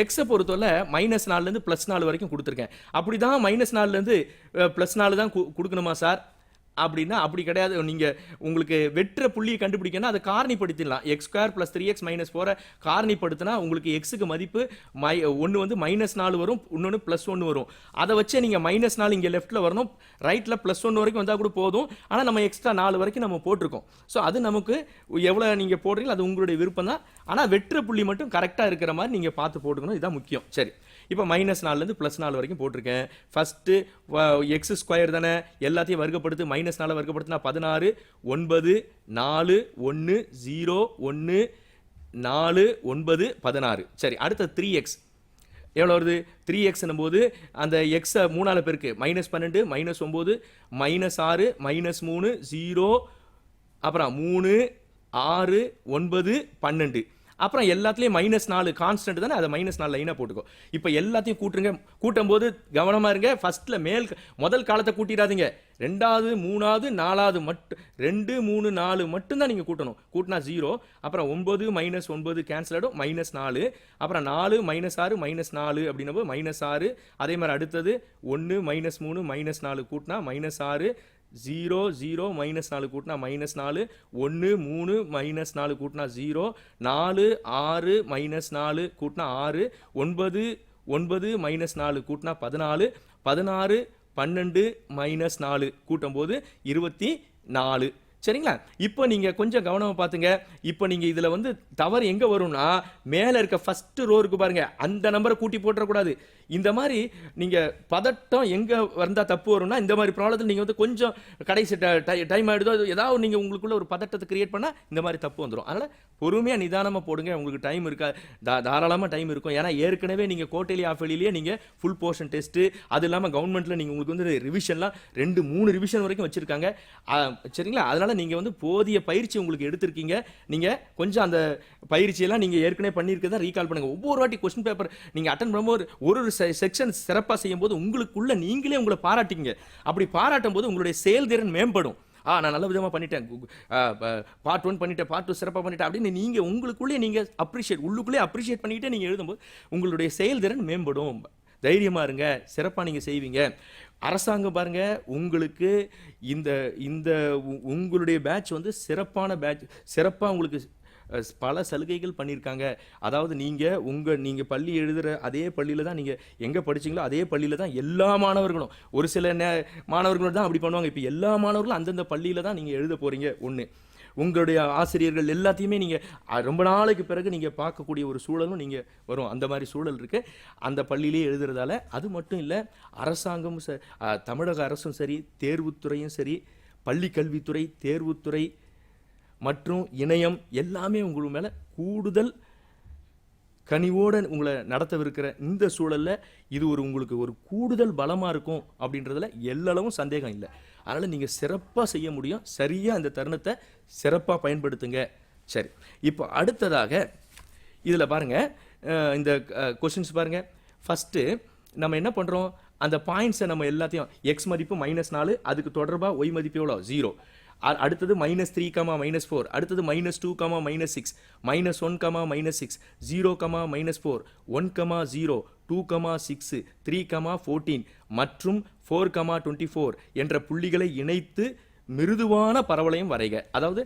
எக்ஸை பொறுத்தவரை -4லேருந்து +4 வரைக்கும் கொடுத்துருக்கேன். அப்படி தான் -4லேருந்து +4 தான் கொடுக்கணுமா சார் அப்படின்னா அப்படி கிடையாது. நீங்கள் உங்களுக்கு வெற்ற புள்ளியை கண்டுபிடிக்கணும்னா அதை காரணிப்படுத்திடலாம். x² + 3x - 4 காரணிப்படுத்தினா உங்களுக்கு எக்ஸுக்கு மதிப்பு ஒன்று வந்து -4 வரும், இன்னொன்று +1 வரும். அதை வச்சே நீங்கள் -4 இங்கே லெஃப்ட்டில் வரணும், ரைட்டில் +1 வரைக்கும் வந்தால் கூட போதும். ஆனால் நம்ம எக்ஸ்ட்ரா 4 வரைக்கும் நம்ம போட்டிருக்கோம். ஸோ அது நமக்கு எவ்வளோ நீங்கள் போடுறீங்களோ அது உங்களுடைய விருப்பம் தான். ஆனால் வெற்ற புள்ளி மட்டும் கரெக்டாக இருக்கிற மாதிரி நீங்கள் பார்த்து போட்டுக்கணும். இதுதான் முக்கியம். சரி, இப்போ -4லேருந்து +4 வரைக்கும் போட்டிருக்கேன். ஃபஸ்ட்டு x² தானே, எல்லாத்தையும் வர்க்கப்படுத்து. -4 வர்க்கப்படுத்தினா 16, 9, 4, 1, 0, 1, 4, 9, 16. சரி, அடுத்த 3x எவ்வளோ வருது 3x போது அந்த எக்ஸை 3ஆல் பெருக்கு -12 -9 -6 -3 0 அப்புறம் 3 6 9 12 அப்புறம் எல்லாத்துலேயும் -4 கான்ஸ்டன்ட் தானே, அதை -4 லைனாக போட்டுக்கோ. இப்போ எல்லாத்தையும் கூட்டுருங்க. கூட்டும் போது கவனமாக இருங்க. ஃபர்ஸ்ட்டில் முதல் காலத்தை கூட்டிடாதீங்க. 2வது 3வது 4வது மட்டும் 2 3 4 மட்டும்தான் நீங்கள் கூட்டணும். கூட்டினா 0. அப்புறம் 9 -9 கேன்சல் ஆகிடும் -4. அப்புறம் 4 -6 -4 அப்படின்னப்போ -6. அதே மாதிரி அடுத்தது 1 -3 -4 கூட்டினா -6. 0 0 -4 கூட்டினா -4. 1 3 -4 கூட்டினா 0. 4 6 -4 கூட்டினா 6. 9 9 -4 கூட்டினா 14. 16 12 -4 கூட்டும் போது 24. சரிங்களா? இப்போ நீங்கள் கொஞ்சம் கவனமாக பார்த்துங்க. இப்போ நீங்கள் இதில் வந்து தவறு எங்கே வரும்னா, மேலே இருக்க ஃபஸ்ட்டு ரோ இருக்கு பாருங்க, அந்த நம்பரை கூட்டி போட்டுறக்கூடாது. இந்த மாதிரி நீங்கள் பதட்டம் எங்கே வந்தால் தப்பு வரும்னா, இந்த மாதிரி ப்ராப்ளத்தில் நீங்கள் வந்து கொஞ்சம் கடைசி டைம் ஆகிடுதோ ஏதாவது நீங்கள் உங்களுக்குள்ள ஒரு பதட்டத்தை கிரியேட் பண்ணால் இந்த மாதிரி தப்பு வந்துடும். அதனால் பொறுமையாக நிதானமாக போடுங்க. உங்களுக்கு டைம் இருக்கா, தாராளமாக டைம் இருக்கும். ஏன்னா ஏற்கனவே நீங்கள் கோட்டையிலே ஆஃபேலிலேயே நீங்கள் ஃபுல் போர்ஷன் டெஸ்ட்டு, அது இல்லாமல் கவர்மெண்ட்டில் நீங்கள் உங்களுக்கு வந்து ரிவிஷன்லாம் 2-3 ரிவிஷன் வரைக்கும் வச்சுருக்காங்க. சரிங்களா? அதனால் நீங்கள் வந்து போதிய பயிற்சி உங்களுக்கு எடுத்திருக்கீங்க. நீங்கள் கொஞ்சம் அந்த பயிற்சியெல்லாம் நீங்கள் ஏற்கனவே பண்ணியிருக்கதான் ரீகால் பண்ணுங்கள். ஒவ்வொரு வாட்டி கொஸ்டின் பேப்பர் நீங்கள் அட்டன் பண்ணும்போது ஒரு செக்ஷன் சிறப்பாக செய்யும் போது உங்களுக்குள்ள நீங்களே உங்களை பாராட்டிங்க. அப்படி பாராட்டும் போது உங்களுடைய செயல்திறன் மேம்படும். நான் நல்ல விதமாக பண்ணிட்டேன், பார்ட் 1 பண்ணிட்டேன், பார்ட் 2 சிறப்பாக பண்ணிட்டேன் அப்படின்னு நீங்கள் உங்களுக்குள்ளே நீங்கள் உள்ளுக்குள்ளே அப்ரிஷியேட் பண்ணிக்கிட்டே நீங்கள் எழுதும்போது உங்களுடைய செயல்திறன் மேம்படும். தைரியமாக இருங்க, சிறப்பாக நீங்கள் செய்வீங்க. அரசாங்கம் பாருங்க, உங்களுக்கு இந்த உங்களுடைய பேட்ச் வந்து சிறப்பான பேட்ச், சிறப்பாக உங்களுக்கு பல சலுகைகள் பண்ணியிருக்காங்க. அதாவது நீங்கள் பள்ளி எழுதுகிற அதே பள்ளியில் தான் நீங்கள் எங்கே படிச்சிங்களோ அதே பள்ளியில் தான் எல்லா மாணவர்களும், ஒரு சில மாணவர்களும் தான் அப்படி பண்ணுவாங்க. இப்போ எல்லா மாணவர்களும் அந்தந்த பள்ளியில் தான் நீங்கள் எழுத போகிறீங்க. ஒன்று, உங்களுடைய ஆசிரியர்கள் எல்லாத்தையுமே நீங்கள் ரொம்ப நாளைக்கு பிறகு நீங்கள் பார்க்கக்கூடிய ஒரு சூழலும் நீங்கள் வரும். அந்த மாதிரி சூழல் இருக்குது அந்த பள்ளியிலே எழுதுறதால. அது மட்டும் இல்லை, அரசாங்கமும் தமிழக அரசும் சரி, தேர்வுத்துறையும் சரி, பள்ளி கல்வித்துறை, தேர்வுத்துறை மற்றும் இணையம் எல்லாமே உங்கள் மேலே கூடுதல் கனிவோடு உங்களை நடத்தவிருக்கிற இந்த சூழலில் இது உங்களுக்கு ஒரு கூடுதல் பலமாக இருக்கும் அப்படின்றதுல எல்லளவும் சந்தேகம் இல்லை. அதனால் நீங்கள் சிறப்பாக செய்ய முடியும். சரியாக அந்த தருணத்தை சிறப்பாக பயன்படுத்துங்க. சரி, இப்போ அடுத்ததாக இதில் பாருங்கள், இந்த கொஸ்டின்ஸ் பாருங்கள். ஃபஸ்ட்டு நம்ம என்ன பண்ணுறோம், அந்த பாயிண்ட்ஸை நம்ம எல்லாத்தையும் எக்ஸ் மதிப்பு -4, அதுக்கு தொடர்பாக ஒய் மதிப்பு எவ்வளோ 0, அடுத்தது -3, -4, அடுத்தது -2, -6, -1, -6, 0, -4, 1, 0, 2, 6, 3, 14 மற்றும் 4, 24 என்ற புள்ளிகளை இணைத்து மிருதுவான பரவளையம் வரைக. அதாவது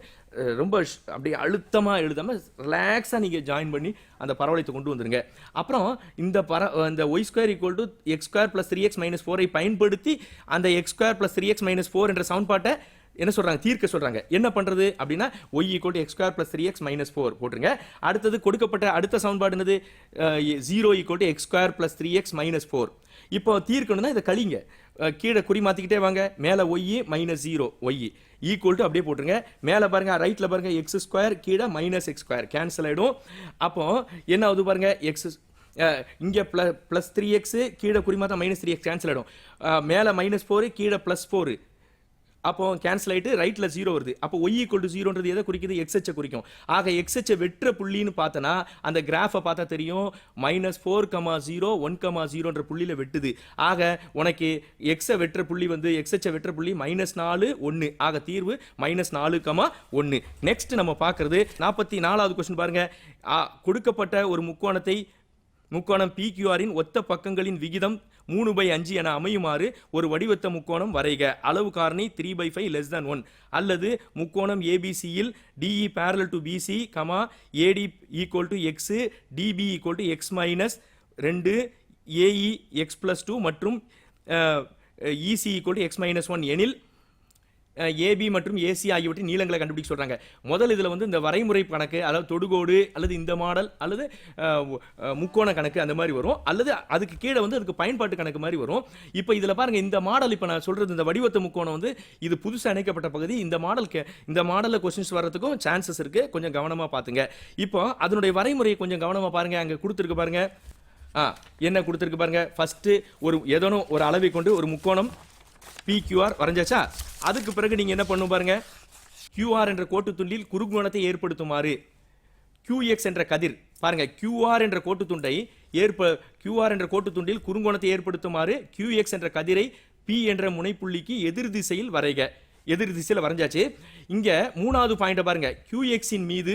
ரொம்ப அப்படி அழுத்தமாக எழுதாமல் ரிலாக்ஸாக நீங்கள் ஜாயின் பண்ணி அந்த பரவளையத்தை கொண்டு வந்துருங்க. அப்புறம் இந்த y² = x² + 3x - 4 பயன்படுத்தி அந்த x² + 3x - 4 என்ற சமன்பாட்டை என்ன சொல்றாங்க, தீர்க்க சொல்றாங்க. என்ன பண்றது அப்படின்னா y = x² + 3x - 4 போட்டுருங்க. அடுத்தது கொடுக்கப்பட்ட அடுத்த சமன்பாடு என்னது, 0 = x² + 3x - 4. இப்போ தீர்க்கணும்னா இதை கழிங்க, கீழே குறி மாற்றிக்கிட்டே வாங்க. மேலே y -0 y ஈக்குவல் டு அப்படியே போட்டுருங்க. மேலே பாருங்க, ரைட்டில் பாருங்க x², கீழே -x², கேன்சல் ஆகிடும். அப்போ என்ன ஆகுது பாருங்க, இங்கே +3x, கீழே குறி மாற்ற -3x கேன்சல் ஆகிடும். மேலே -4, கீழே +4, அப்போ கேன்சல் ஆகிட்டு ரைட்டில் 0 வருது. அப்போ y = 0ன்றது எதை குறிக்குது, எக்ஸ்ஹெச்சை குறிக்கும். ஆக எக்ஸ்ஹெச்சை வெற்ற புள்ளின்னு பார்த்தனா அந்த கிராஃபை பார்த்தா தெரியும், -4, 0, 1, 0ன்ற புள்ளியில் வெட்டுது. ஆக உனக்கு எக்ஸை வெற்ற புள்ளி வந்து எக்ஸ்ஹெச்சை வெற்ற புள்ளி -4, 1. ஆக தீர்வு -4, 1. நெக்ஸ்ட் நம்ம பார்க்கறது 44வது கொஸ்டின் பாருங்க. கொடுக்கப்பட்ட ஒரு முக்கோணம் PQRின் ஒத்த பக்கங்களின் விகிதம் 3/5 என அமையுமாறு ஒரு வடிவத்த முக்கோணம் வரைக. அளவு காரணி 3/5 < 1. அல்லது முக்கோணம் ABCயில் DE parallel to BC, AD = x, DB = x - 2, AE x + 2 மற்றும் EC = x - 1 எனில் AB மற்றும் AC ஆகியவற்றின் நீளங்களை கண்டுபிடிக்க சொல்றாங்க. முதல் இதில் வந்து இந்த வரைமுறை கணக்கு, அதாவது தொடுகோடு அல்லது இந்த மாடல் அல்லது முக்கோண கணக்கு அந்த மாதிரி வரும், அல்லது அதுக்கு கீழே வந்து அதுக்கு பயன்பாட்டு கணக்கு மாதிரி வரும். இப்போ இதில் பாருங்க, இந்த மாடல் இப்போ நான் சொல்றது இந்த வடிவத்து முக்கோணம் வந்து இது புதுசாக இணைக்கப்பட்ட பகுதி. இந்த மாடலில் கொஸ்டின்ஸ் வர்றதுக்கும் சான்சஸ் இருக்கு, கொஞ்சம் கவனமாக பார்த்துங்க. இப்போ அதனுடைய வரைமுறையை கொஞ்சம் கவனமாக பாருங்க. அங்கே கொடுத்துருக்கு பாருங்க, என்ன கொடுத்துருக்கு பாருங்க. ஃபர்ஸ்ட் ஏதோ ஒரு அளவை கொண்டு ஒரு முக்கோணம் PQR வரைஞ்சாச்சா? அதுக்கு பிறகு நீங்க என்ன பண்ணும் பாருங்க, QR என்ற கோட்டு துண்டில் குறுங்கோணத்தை ஏற்படுத்துமாறு QX என்ற கதிர் பாருங்க, QR என்ற கோட்டு துண்டில் குறுங்கோணத்தை ஏற்படுத்துமாறு QX என்ற கதிரை P என்ற முனைப்புள்ளிக்கு எதிர் திசையில் வரைக. எதிர் திசையில் வரைஞ்சாச்சு. இங்க மூணாவது பாயிண்ட் பாருங்க, QX இன் மீது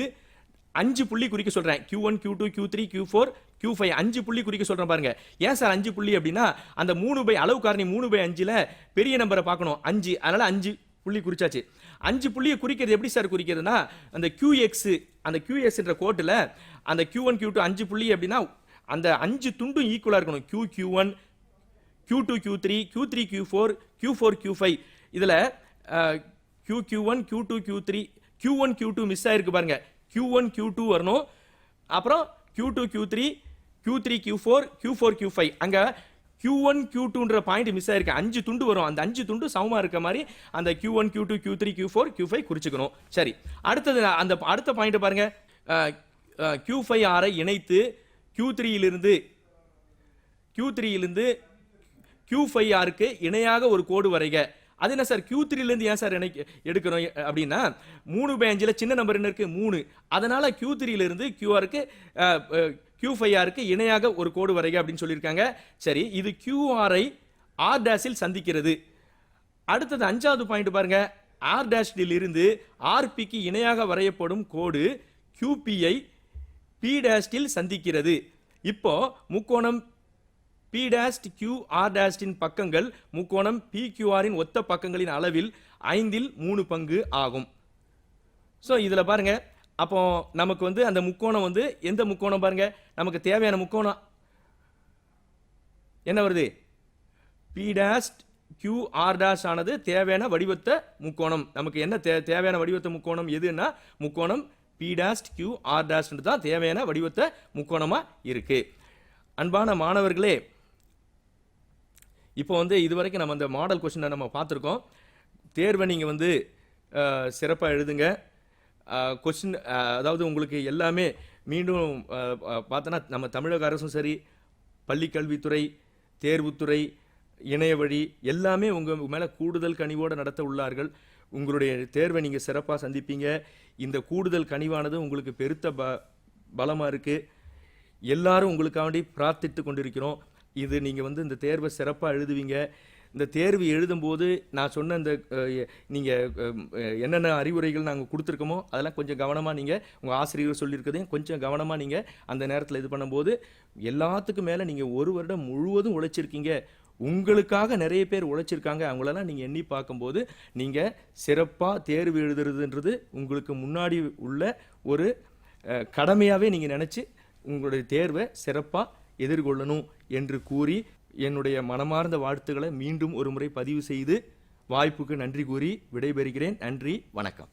5 புள்ளி குறிக்க சொல்றேன். Q1 Q2 Q3 Q4 Q5 5 புள்ளி குறிக்க சொல்றேன் பாருங்க. ஏன் சார் 5 புள்ளி அப்படின்னா, அந்த 3 அளவு காரணி 3/5ல பெரிய நம்பரை பார்க்கணும் 5, அதனால 5 புள்ளி குறிச்சாச்சு. 5 புள்ளியை குறிக்கிறது எப்படி சார் குறிக்கிறதுனா, அந்த QX என்ற கோட்டுல அந்த Q1 Q2 5 புள்ளி அப்படின்னா அந்த 5 துண்டும் ஈக்குவலா இருக்கணும். Q1 Q2 Q3 Q3 Q4 Q4 Q5 இதுல Q1 Q2 Q3 Q1 Q2 miss ஆயிருக்கு பாருங்க. Q1 Q2 வரணும், அப்புறம் Q2 Q3 Q3 Q4 Q4 Q5 அங்க Q1 Q2ன்ற பாயிண்ட் மிஸ் ஆயிருக்கு. 5 துண்டு வரும். அந்த 5 துண்டு சமமா இருக்க மாதிரி அந்த Q1 Q2 Q3 Q4 Q5 குறிச்சுக்கணும். சரி, அடுத்தது அந்த அடுத்த பாயிண்ட் பாருங்க, Q5R இணைத்து Q3 இலிருந்து Q5Rக்கு இணையாக ஒரு கோடு வரைக. அது என்ன சார், Q3 இருந்து ஏன் சார் எடுக்கணும் அப்படின்னா, 3/5ல சின்ன நம்பர் என்ன இருக்கு 3, அதனால Q3 இருந்து Q5Rக்கு இணையாக ஒரு கோடு வரைக அப்படின்னு சொல்லியிருக்காங்க. சரி, இது QRஐ R' சந்திக்கிறது. அடுத்தது 5வது பாயிண்ட் பாருங்க, R' இருந்து RPக்கு இணையாக வரையப்படும் கோடு QPஐ P' சந்திக்கிறது. இப்போ முக்கோணம் P'QR' பக்கங்கள் முக்கோணம் PQRின் ஒத்த பக்கங்களின் அளவில் 5ல் 3 பங்கு ஆகும். ஸோ இதுல பாருங்க, அப்போ நமக்கு அந்த முக்கோணம் எந்த முக்கோணம் பாருங்க, நமக்கு தேவையான முக்கோணம் என்ன வருது, P'QR' ஆனது தேவையான வடிவத்த முக்கோணம். நமக்கு என்ன தேவையான வடிவத்த முக்கோணம் எதுன்னா, முக்கோணம் P'QR' தான் தேவையான வடிவத்த முக்கோணமா இருக்கு. அன்பான மாணவர்களே, இப்போ இதுவரைக்கும் நம்ம அந்த மாடல் கொஸ்டினை நம்ம பார்த்துருக்கோம். தேர்வை நீங்கள் சிறப்பாக எழுதுங்க. கொஸ்டின் அதாவது உங்களுக்கு எல்லாமே மீண்டும் பார்த்தோன்னா நம்ம தமிழக அரசும் சரி, பள்ளிக்கல்வித்துறை, தேர்வுத்துறை, இணையவழி எல்லாமே உங்கள் மேலே கூடுதல் கனிவோடு நடத்த உள்ளார்கள். உங்களுடைய தேர்வை நீங்கள் சிறப்பாக சந்திப்பீங்க. இந்த கூடுதல் கனிவானது உங்களுக்கு பெருத்த பலமாக இருக்குது. எல்லாரும் உங்களுக்காண்டி பிரார்த்தித்து கொண்டிருக்கிறோம். இது நீங்கள் இந்த தேர்வை சிறப்பாக எழுதுவீங்க. இந்த தேர்வு எழுதும்போது நான் சொன்ன இந்த நீங்கள் என்னென்ன அறிவுரைகள் நாங்கள் கொடுத்துருக்கோமோ அதெல்லாம் கொஞ்சம் கவனமாக நீங்கள் உங்கள் ஆசிரியர் சொல்லியிருக்கதையும் கொஞ்சம் கவனமாக நீங்கள் அந்த நேரத்தில் இது பண்ணும்போது, எல்லாத்துக்கும் மேலே நீங்கள் 1 வருடம் முழுவதும் உழைச்சிருக்கீங்க. உங்களுக்காக நிறைய பேர் உழைச்சிருக்காங்க. அவங்களெல்லாம் நீங்கள் எண்ணி பார்க்கும்போது நீங்கள் சிறப்பாக தேர்வு எழுதுறதுன்றது உங்களுக்கு முன்னாடி உள்ள ஒரு கடமையாகவே நீங்கள் நினச்சி உங்களுடைய தேர்வை சிறப்பாக எதிர்கொள்ளணும் என்று கூறி, என்னுடைய மனமார்ந்த வாழ்த்துக்களை மீண்டும் ஒரு முறை பதிவு செய்து வாய்ப்புக்கு நன்றி கூறி விடைபெறுகிறேன். நன்றி, வணக்கம்.